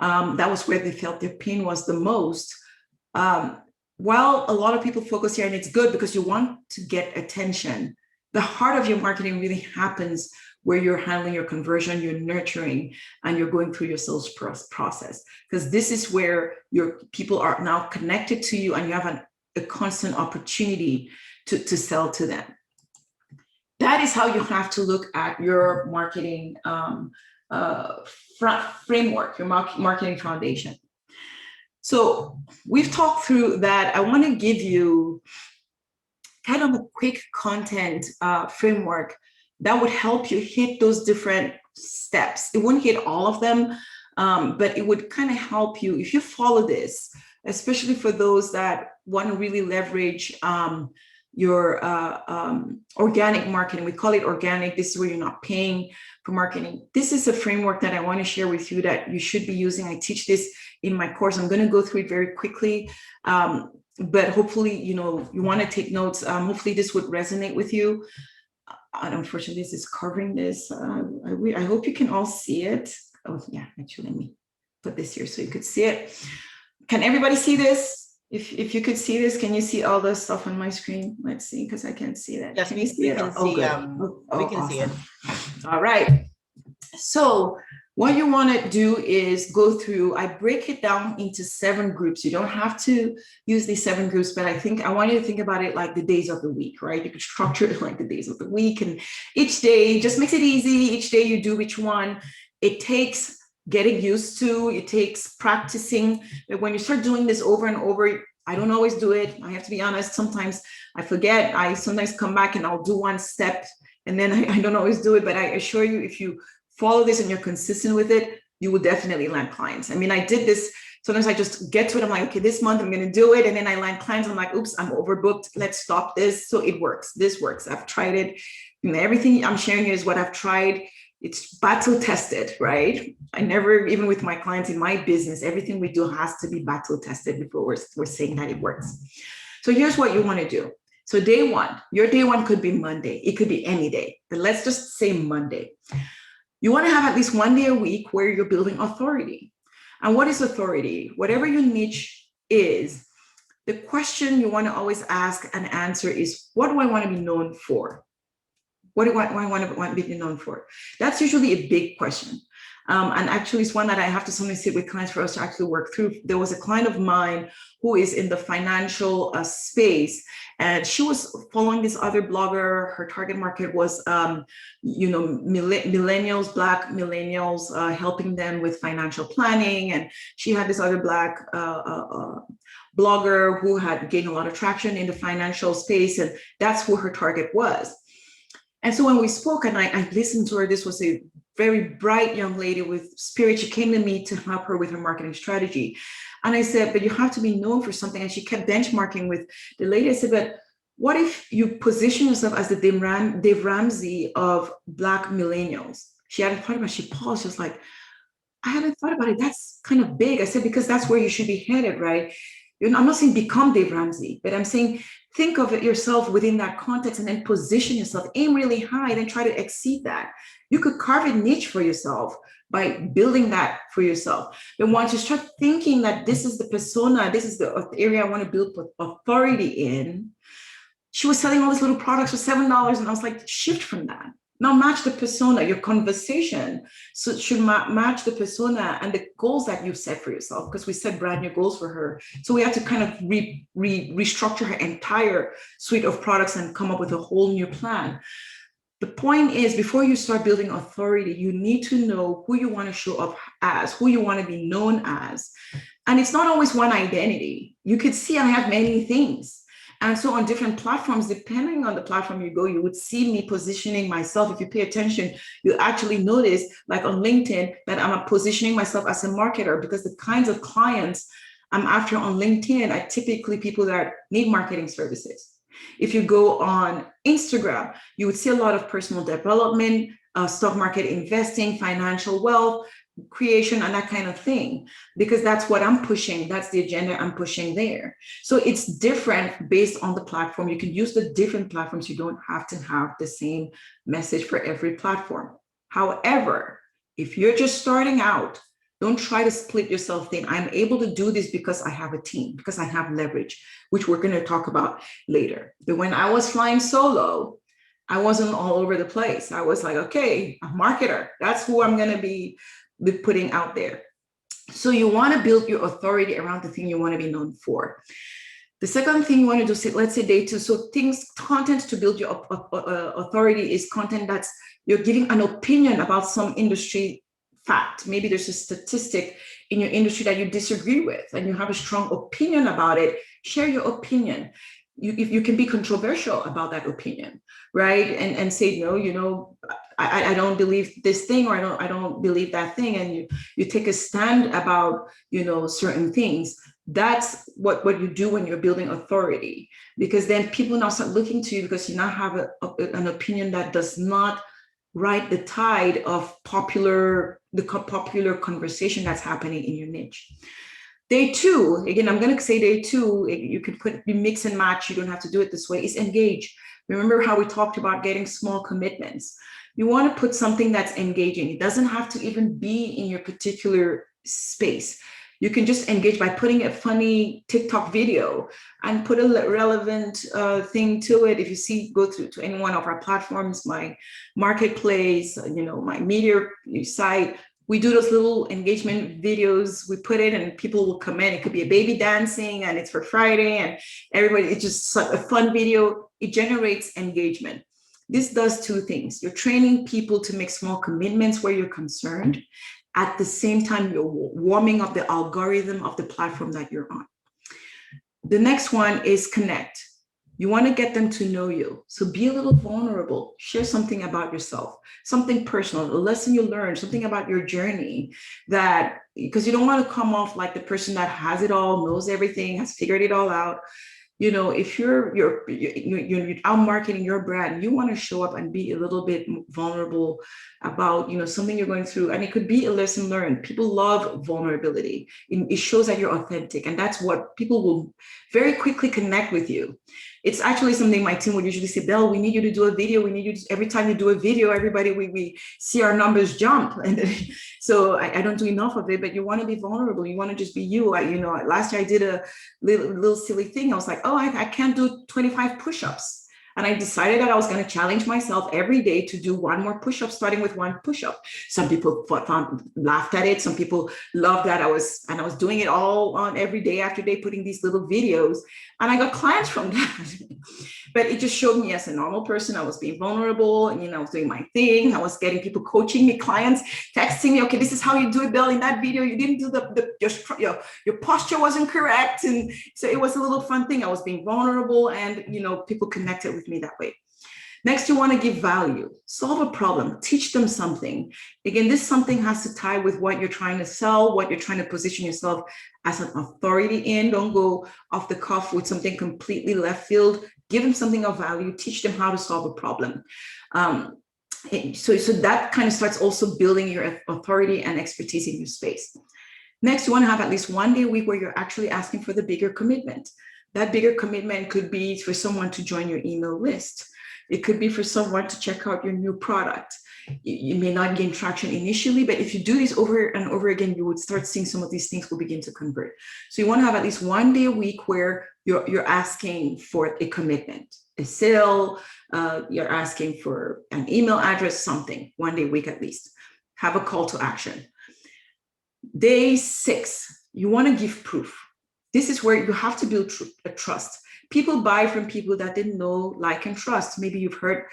That was where they felt their pain was the most. While a lot of people focus here, and it's good because you want to get attention, the heart of your marketing really happens where you're handling your conversion, you're nurturing, and you're going through your sales process. Because this is where your people are now connected to you, and you have a constant opportunity to sell to them. That is how you have to look at your marketing framework, your marketing foundation. So we've talked through that. I want to give you kind of a quick content framework that would help you hit those different steps. It wouldn't hit all of them, but it would kind of help you if you follow this, especially for those that want to really leverage your organic marketing. We call it organic. This is where you're not paying for marketing. This is a framework that I want to share with you that you should be using. I teach this in my course. I'm going to go through it very quickly, but hopefully, you want to take notes. Hopefully this would resonate with you. Unfortunately, this is covering this. I hope you can all see it. Oh yeah, actually, let me put this here so you could see it. Can everybody see this? If you could see this, can you see all the stuff on my screen? Let's see, because I can't see that. Yes, can you see it? We can see it. All right. So what you want to do is go through, I break it down into 7 groups. You don't have to use these 7 groups, but I want you to think about it like the days of the week, right? You could structure it like the days of the week, and each day just makes it easy. Each day you do each one. It takes getting used to, it takes practicing. But when you start doing this over and over, I don't always do it. I have to be honest. Sometimes I forget. I sometimes come back and I'll do one step, and then I don't always do it. But I assure you, if you follow this and you're consistent with it, you will definitely land clients. I mean, I did this. Sometimes I just get to it. I'm like, okay, this month I'm going to do it. And then I land clients. I'm like, oops, I'm overbooked. Let's stop this. So it works. This works. I've tried it. Everything I'm sharing is what I've tried. It's battle tested, right? I never, even with my clients in my business, everything we do has to be battle tested before we're saying that it works. So here's what you want to do. So day one, your day one could be Monday. It could be any day, but let's just say Monday. You want to have at least one day a week where you're building authority. And what is authority? Whatever your niche is, the question you want to always ask and answer is, what do I want to be known for? What do I want to be known for? That's usually a big question. And actually it's one that I have to sometimes sit with clients for us to actually work through. There was a client of mine who is in the financial space, and she was following this other blogger. Her target market was, millennials, Black millennials, helping them with financial planning. And she had this other Black blogger who had gained a lot of traction in the financial space, and that's who her target was. And so when we spoke and I listened to her, this was a very bright young lady with spirit. She came to me to help her with her marketing strategy. And I said, but you have to be known for something. And she kept benchmarking with the lady. I said, but What if you position yourself as the Dave Ramsey of Black millennials? She hadn't thought about it. She paused. She was like, I hadn't thought about it. That's kind of big. I said, because that's where you should be headed, right? I'm not saying become Dave Ramsey, but I'm saying think of it yourself within that context and then position yourself, aim really high, then try to exceed that. You could carve a niche for yourself by building that for yourself. But once you start thinking that this is the persona, this is the area I want to build authority in, she was selling all these little products for $7. And I was like, shift from that. Now match the persona, your conversation so should match the persona and the goals that you've set for yourself, because we set brand new goals for her. So we have to kind of restructure her entire suite of products and come up with a whole new plan. The point is, before you start building authority, you need to know who you want to show up as, who you want to be known as. And it's not always one identity. You could see I have many things. And so on different platforms, depending on the platform you go, you would see me positioning myself. If you pay attention, you actually notice, like on LinkedIn, that I'm positioning myself as a marketer, because the kinds of clients I'm after on LinkedIn are typically people that need marketing services. If you go on Instagram, you would see a lot of personal development, stock market investing, financial wealth creation, and that kind of thing, because that's what I'm pushing. That's the agenda I'm pushing there. So it's different based on the platform. You can use the different platforms. You don't have to have the same message for every platform. However, if you're just starting out, don't try to split yourself thin. I'm able to do this because I have a team, because I have leverage, which we're going to talk about later. But when I was flying solo, I wasn't all over the place. I was like, okay, a marketer, that's who I'm going to be putting out there. So you want to build your authority around the thing you want to be known for. The second thing you want to do, let's say day two. So content to build your authority is content that's you're giving an opinion about some industry fact. Maybe there's a statistic in your industry that you disagree with and you have a strong opinion about it. Share your opinion. If you can be controversial about that opinion, right? And say, no, I don't believe this thing, or I don't believe that thing. And you take a stand about, certain things. That's what you do when you're building authority, because then people now start looking to you because you now have an opinion that does not ride the tide of the popular conversation that's happening in your niche. Day two, again, I'm going to say day two, you could mix and match. You don't have to do it this way, is engage. Remember how we talked about getting small commitments. You want to put something that's engaging. It doesn't have to even be in your particular space. You can just engage by putting a funny TikTok video and put a relevant thing to it. If you go to any one of our platforms, my marketplace, my media site, we do those little engagement videos. We put it and people will comment. It could be a baby dancing and it's for Friday and everybody, it's just a fun video. It generates engagement. This does two things. You're training people to make small commitments where you're concerned. At the same time, you're warming up the algorithm of the platform that you're on. The next one is connect. You want to get them to know you. So be a little vulnerable. Share something about yourself, something personal, a lesson you learned, something about your journey, because you don't want to come off like the person that has it all, knows everything, has figured it all out. If you're out marketing your brand, you want to show up and be a little bit vulnerable about, something you're going through. And it could be a lesson learned. People love vulnerability. It shows that you're authentic. And that's what people will very quickly connect with you. It's actually something my team would usually say, Belle, we need you to do a video. We need you to, every time you do a video, everybody, we see our numbers jump. And so I don't do enough of it, but you want to be vulnerable. You want to just be you. Last year I did a little silly thing. I was like, I can't do 25 push-ups. And I decided that I was going to challenge myself every day to do one more push-up, starting with one push-up. Some people laughed at it. Some people loved that I was doing it all on every day after day, putting these little videos. And I got clients from that. But it just showed me as a normal person, I was being vulnerable and, I was doing my thing. I was getting people coaching me, clients texting me, okay, this is how you do it, Belle. In that video, you didn't do your posture wasn't correct. And so it was a little fun thing. I was being vulnerable and, people connected with me that way. Next, you want to give value, solve a problem, teach them something. Again, this something has to tie with what you're trying to sell, what you're trying to position yourself as an authority in. Don't go off the cuff with something completely left field. give them something of value, teach them how to solve a problem. So that kind of starts also building your authority and expertise in your space. Next, you want to have at least one day a week where you're actually asking for the bigger commitment. That bigger commitment could be for someone to join your email list. It could be for someone to check out your new product. You may not gain traction initially, but if you do this over and over again, you would start seeing some of these things will begin to convert. So you want to have at least one day a week where you're asking for a commitment, a sale, you're asking for an email address, something, one day a week at least. Have a call to action. Day 6, you want to give proof. This is where you have to build a trust. People buy from people that didn't know, like, and trust. Maybe you've heard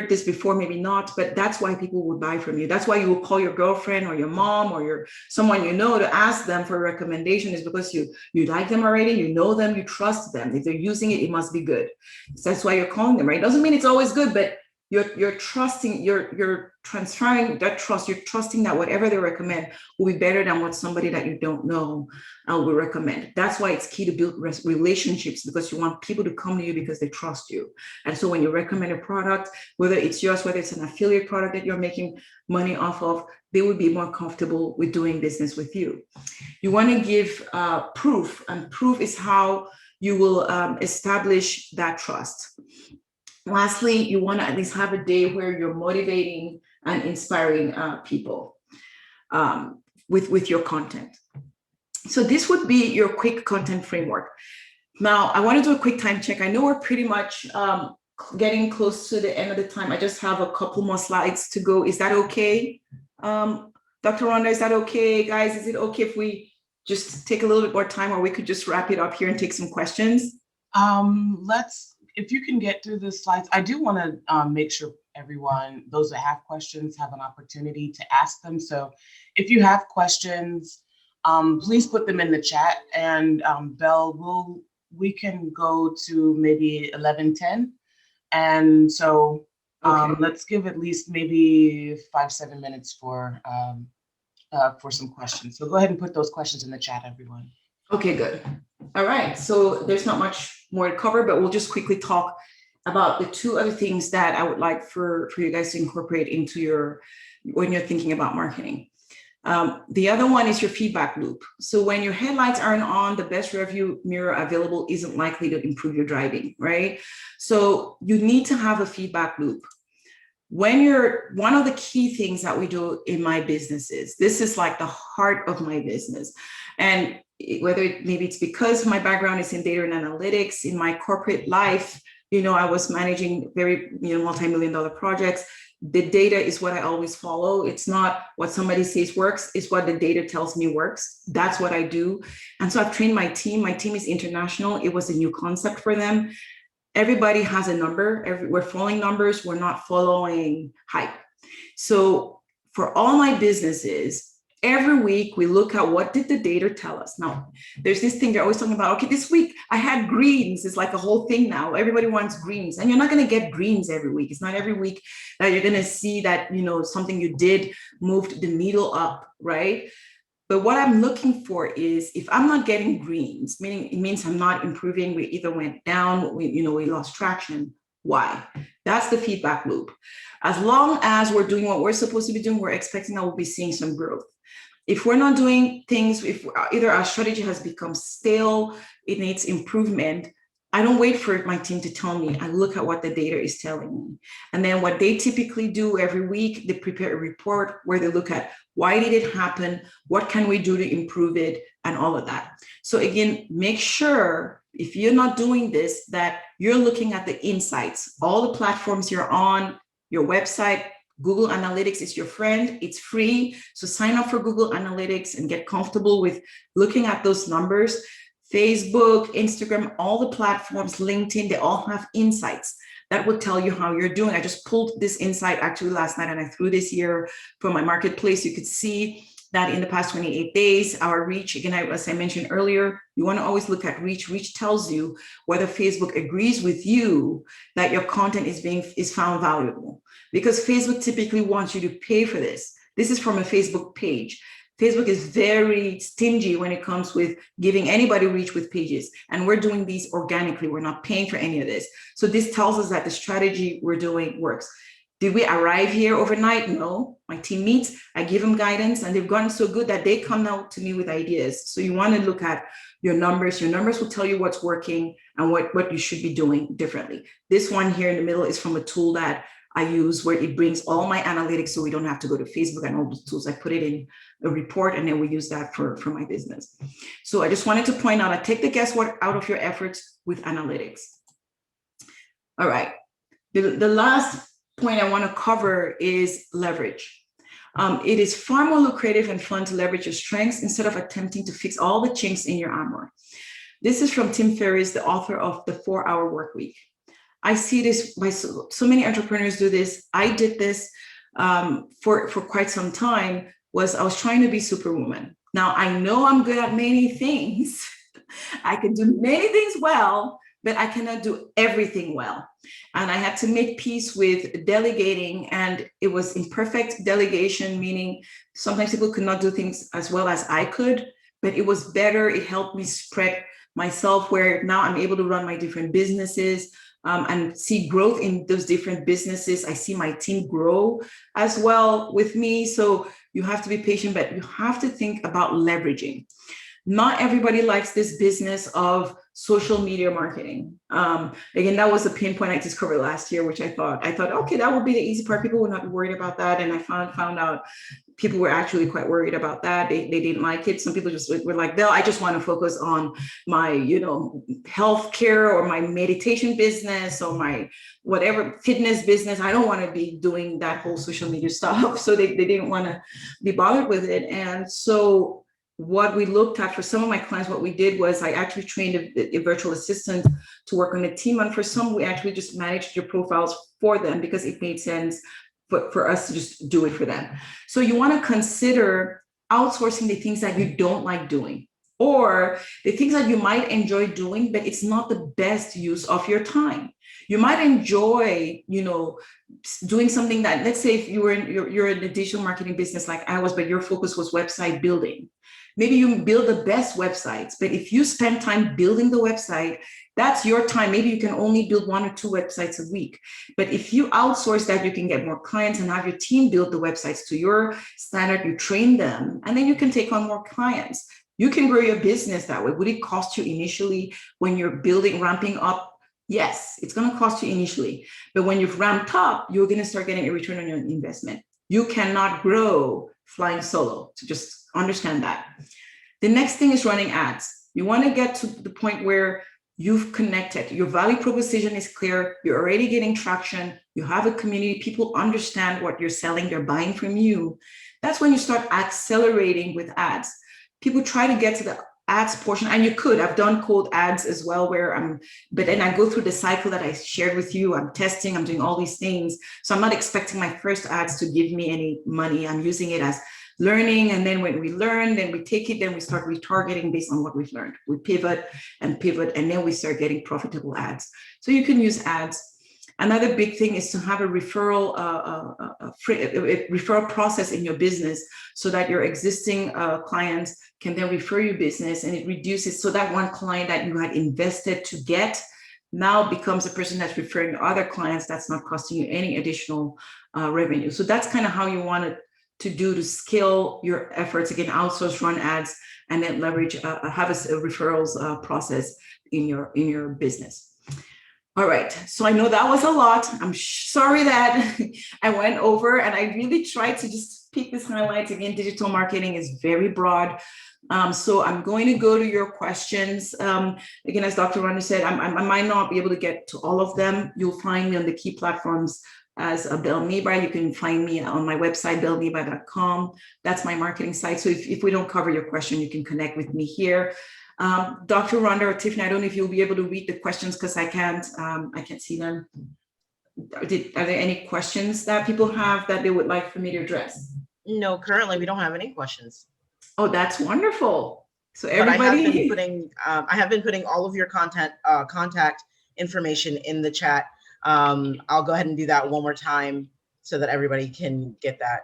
this before, maybe not, but that's why people would buy from you. That's why you will call your girlfriend or your mom or someone you know to ask them for a recommendation, is because you like them already, you know them, you trust them. If they're using it, it must be good. So that's why you're calling them, right? It doesn't mean it's always good, but you're trusting, you're transferring that trust. You're trusting that whatever they recommend will be better than what somebody that you don't know will recommend. That's why it's key to build relationships, because you want people to come to you because they trust you. And so when you recommend a product, whether it's yours, whether it's an affiliate product that you're making money off of, they would be more comfortable with doing business with you. You want to give proof, and proof is how you will establish that trust. Lastly, you want to at least have a day where you're motivating and inspiring people with your content. So this would be your quick content framework. Now, I want to do a quick time check. I know we're pretty much getting close to the end of the time. I just have a couple more slides to go. Is that okay? Dr. Rhonda, is that okay? Guys, is it okay if we just take a little bit more time, or we could just wrap it up here and take some questions? If you can get through the slides, I do want to make sure everyone, those that have questions, have an opportunity to ask them. So if you have questions, please put them in the chat, and Belle, we can go to maybe 11:10. And so let's give at least maybe 5-7 minutes for some questions. So go ahead and put those questions in the chat, everyone. Okay, good. All right, so there's not much more to cover, but we'll just quickly talk about the 2 other things that I would like for you guys to incorporate into when you're thinking about marketing. The other one is your feedback loop. So when your headlights aren't on, the best review mirror available isn't likely to improve your driving, right? So you need to have a feedback loop. One of the key things that we do in my business is, this is like the heart of my business. And maybe it's because my background is in data and analytics. In my corporate life, I was managing very, multi-million-dollar projects. The data is what I always follow. It's not what somebody says works, it's what the data tells me works. That's what I do. And so I've trained my team. My team is international. It was a new concept for them. Everybody has a number. We're following numbers. We're not following hype. So for all my businesses, every week we look at what did the data tell us. Now, there's this thing they're always talking about, okay, this week I had greens. It's like a whole thing now. Everybody wants greens, and you're not going to get greens every week. It's not every week that you're going to see that, something you did moved the needle up, right? But what I'm looking for is, if I'm not getting greens, meaning it means I'm not improving, we either went down, we lost traction. Why? That's the feedback loop. As long as we're doing what we're supposed to be doing, we're expecting that we'll be seeing some growth. If we're not doing things, if either our strategy has become stale, it needs improvement, I don't wait for my team to tell me. I look at what the data is telling me. And then what they typically do every week, they prepare a report where they look at, why did it happen? What can we do to improve it? And all of that. So again, make sure, if you're not doing this, that you're looking at the insights, all the platforms you're on, your website. Google Analytics is your friend. It's free. So sign up for Google Analytics and get comfortable with looking at those numbers. Facebook, Instagram, all the platforms, LinkedIn, they all have insights that will tell you how you're doing. I just pulled this insight actually last night, and I threw this here from my marketplace. You could see that in the past 28 days, our reach, again, as I mentioned earlier, you want to always look at reach. Reach tells you whether Facebook agrees with you that your content is found valuable, because Facebook typically wants you to pay for this. This is from a Facebook page. Facebook is very stingy when it comes with giving anybody reach with pages. And we're doing these organically. We're not paying for any of this. So this tells us that the strategy we're doing works. Did we arrive here overnight? No. My team meets, I give them guidance, and they've gotten so good that they come out to me with ideas. So you want to look at your numbers. Your numbers will tell you what's working and what you should be doing differently. This one here in the middle is from a tool that I use where it brings all my analytics so we don't have to go to Facebook and all those tools. I put it in a report and then we use that for my business. So I just wanted to point out, I take the guesswork out of your efforts with analytics. All right. The last point I want to cover is leverage. It is far more lucrative and fun to leverage your strengths instead of attempting to fix all the chinks in your armor. This is from Tim Ferriss, the author of The 4-Hour Workweek. I see this by so many entrepreneurs do this. I did this for quite some time. I was trying to be Superwoman. Now I know I'm good at many things. I can do many things well, but I cannot do everything well. And I had to make peace with delegating, and it was imperfect delegation, meaning sometimes people could not do things as well as I could, but it was better. It helped me spread myself where now I'm able to run my different businesses and see growth in those different businesses. I see my team grow as well with me. So you have to be patient, but you have to think about leveraging. Not everybody likes this business of social media marketing. Again, that was a pain point I discovered last year, which I thought, okay, that would be the easy part. People would not be worried about that. And I found out people were actually quite worried about that. They didn't like it. Some people just were like, Belle, I just want to focus on my, healthcare or my meditation business or my whatever fitness business. I don't want to be doing that whole social media stuff. So they didn't want to be bothered with it. And so what we looked at for some of my clients, what we did was I actually trained a virtual assistant to work on a team. And for some, we actually just managed your profiles for them because it made sense for us to just do it for them. So you want to consider outsourcing the things that you don't like doing, or the things that you might enjoy doing, but it's not the best use of your time. You might enjoy, doing something that, let's say if you're in a digital marketing business like I was, but your focus was website building. Maybe you build the best websites, but if you spend time building the website, that's your time. Maybe you can only build 1 or 2 websites a week. But if you outsource that, you can get more clients and have your team build the websites to your standard, you train them, and then you can take on more clients. You can grow your business that way. Would it cost you initially when you're ramping up? Yes, it's going to cost you initially. But when you've ramped up, you're going to start getting a return on your investment. You cannot grow flying solo. So just understand that. The next thing is running ads. You want to get to the point where you've connected. Your value proposition is clear. You're already getting traction. You have a community. People understand what you're selling. They're buying from you. That's when you start accelerating with ads. People try to get to the ads portion, and you could. I've done cold ads as well, but then I go through the cycle that I shared with you. I'm testing, I'm doing all these things. So I'm not expecting my first ads to give me any money. I'm using it as learning. And then when we learn, then we take it, then we start retargeting based on what we've learned. We pivot, and then we start getting profitable ads. So you can use ads. Another big thing is to have a referral process in your business so that your existing clients can then refer you business, and it reduces, so that one client that you had invested to get now becomes a person that's referring other clients. That's not costing you any additional revenue. So that's kind of how you want it to do to scale your efforts. Again, outsource, run ads, and then leverage, have a referrals process in your business. All right, so I know that was a lot. I'm sorry that I went over, and I really tried to just pick this highlights. Again, digital marketing is very broad. So I'm going to go to your questions. Again, as Dr. Rhonda said, I might not be able to get to all of them. You'll find me on the key platforms as Belle Niba. You can find me on my website, belleniba.com. That's my marketing site. So if we don't cover your question, you can connect with me here. Dr. Rhonda or Tiffany, I don't know if you'll be able to read the questions because I can't see them. Are there any questions that people have that they would like for me to address? No, currently we don't have any questions. Oh, that's wonderful. So everybody, I have been putting all of your contact information in the chat. I'll go ahead and do that one more time so that everybody can get that.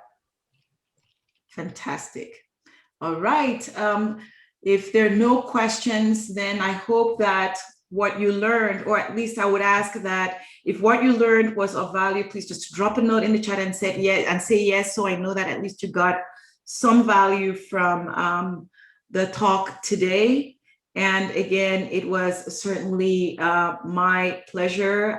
Fantastic. All right. If there are no questions, then I hope that what you learned, or at least I would ask that if what you learned was of value, please just drop a note in the chat and say yes, so I know that at least you got some value from the talk today. And again, it was certainly my pleasure,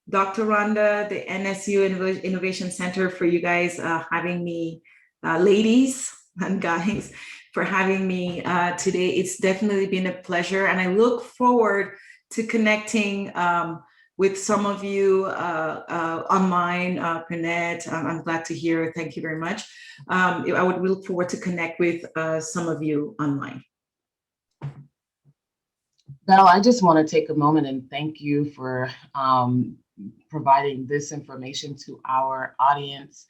Dr. Rhonda, the NSU Innovation Center, for you guys having me, ladies and guys, for having me today. It's definitely been a pleasure, and I look forward to connecting with some of you online. Pernette, I'm glad to hear. Thank you very much. I would look forward to connect with some of you online. Belle, I just want to take a moment and thank you for providing this information to our audience.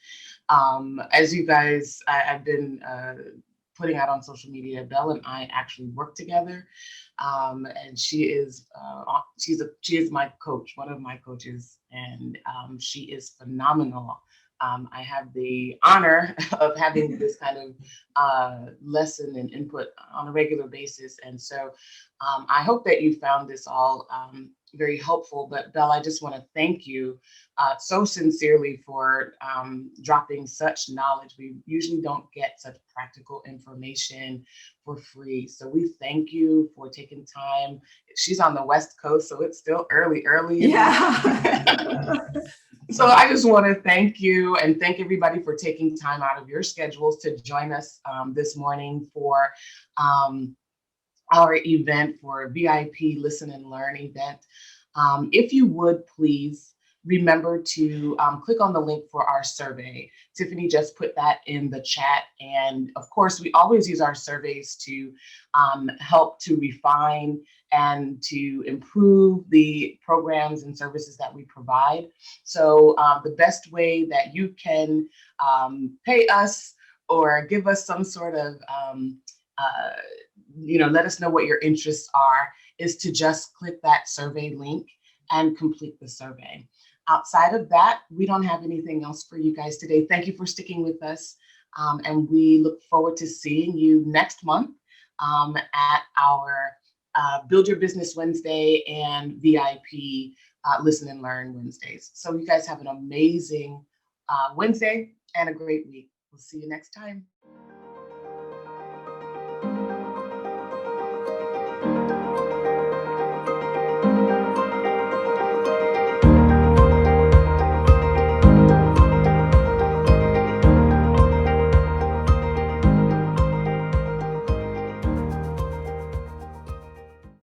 As you guys, I've been putting out on social media, Belle and I actually work together, and she is my coach, one of my coaches, and she is phenomenal. I have the honor of having this kind of lesson and input on a regular basis, and so I hope that you found this all very helpful. But Belle, I just want to thank you so sincerely for dropping such knowledge. We usually don't get such practical information for free. So we thank you for taking time. She's on the West Coast, so it's still early. Yeah. So I just want to thank you and thank everybody for taking time out of your schedules to join us this morning for our event, for VIP Listen and Learn event. If you would please remember to click on the link for our survey. Tiffany just put that in the chat. And of course, we always use our surveys to help to refine and to improve the programs and services that we provide. So the best way that you can pay us or give us some sort of, let us know what your interests are, is to just click that survey link and complete the survey. Outside of that, we don't have anything else for you guys today. Thank you for sticking with us. And we look forward to seeing you next month at our Build Your Business Wednesday and VIP Listen and Learn Wednesdays. So you guys have an amazing Wednesday and a great week. We'll see you next time.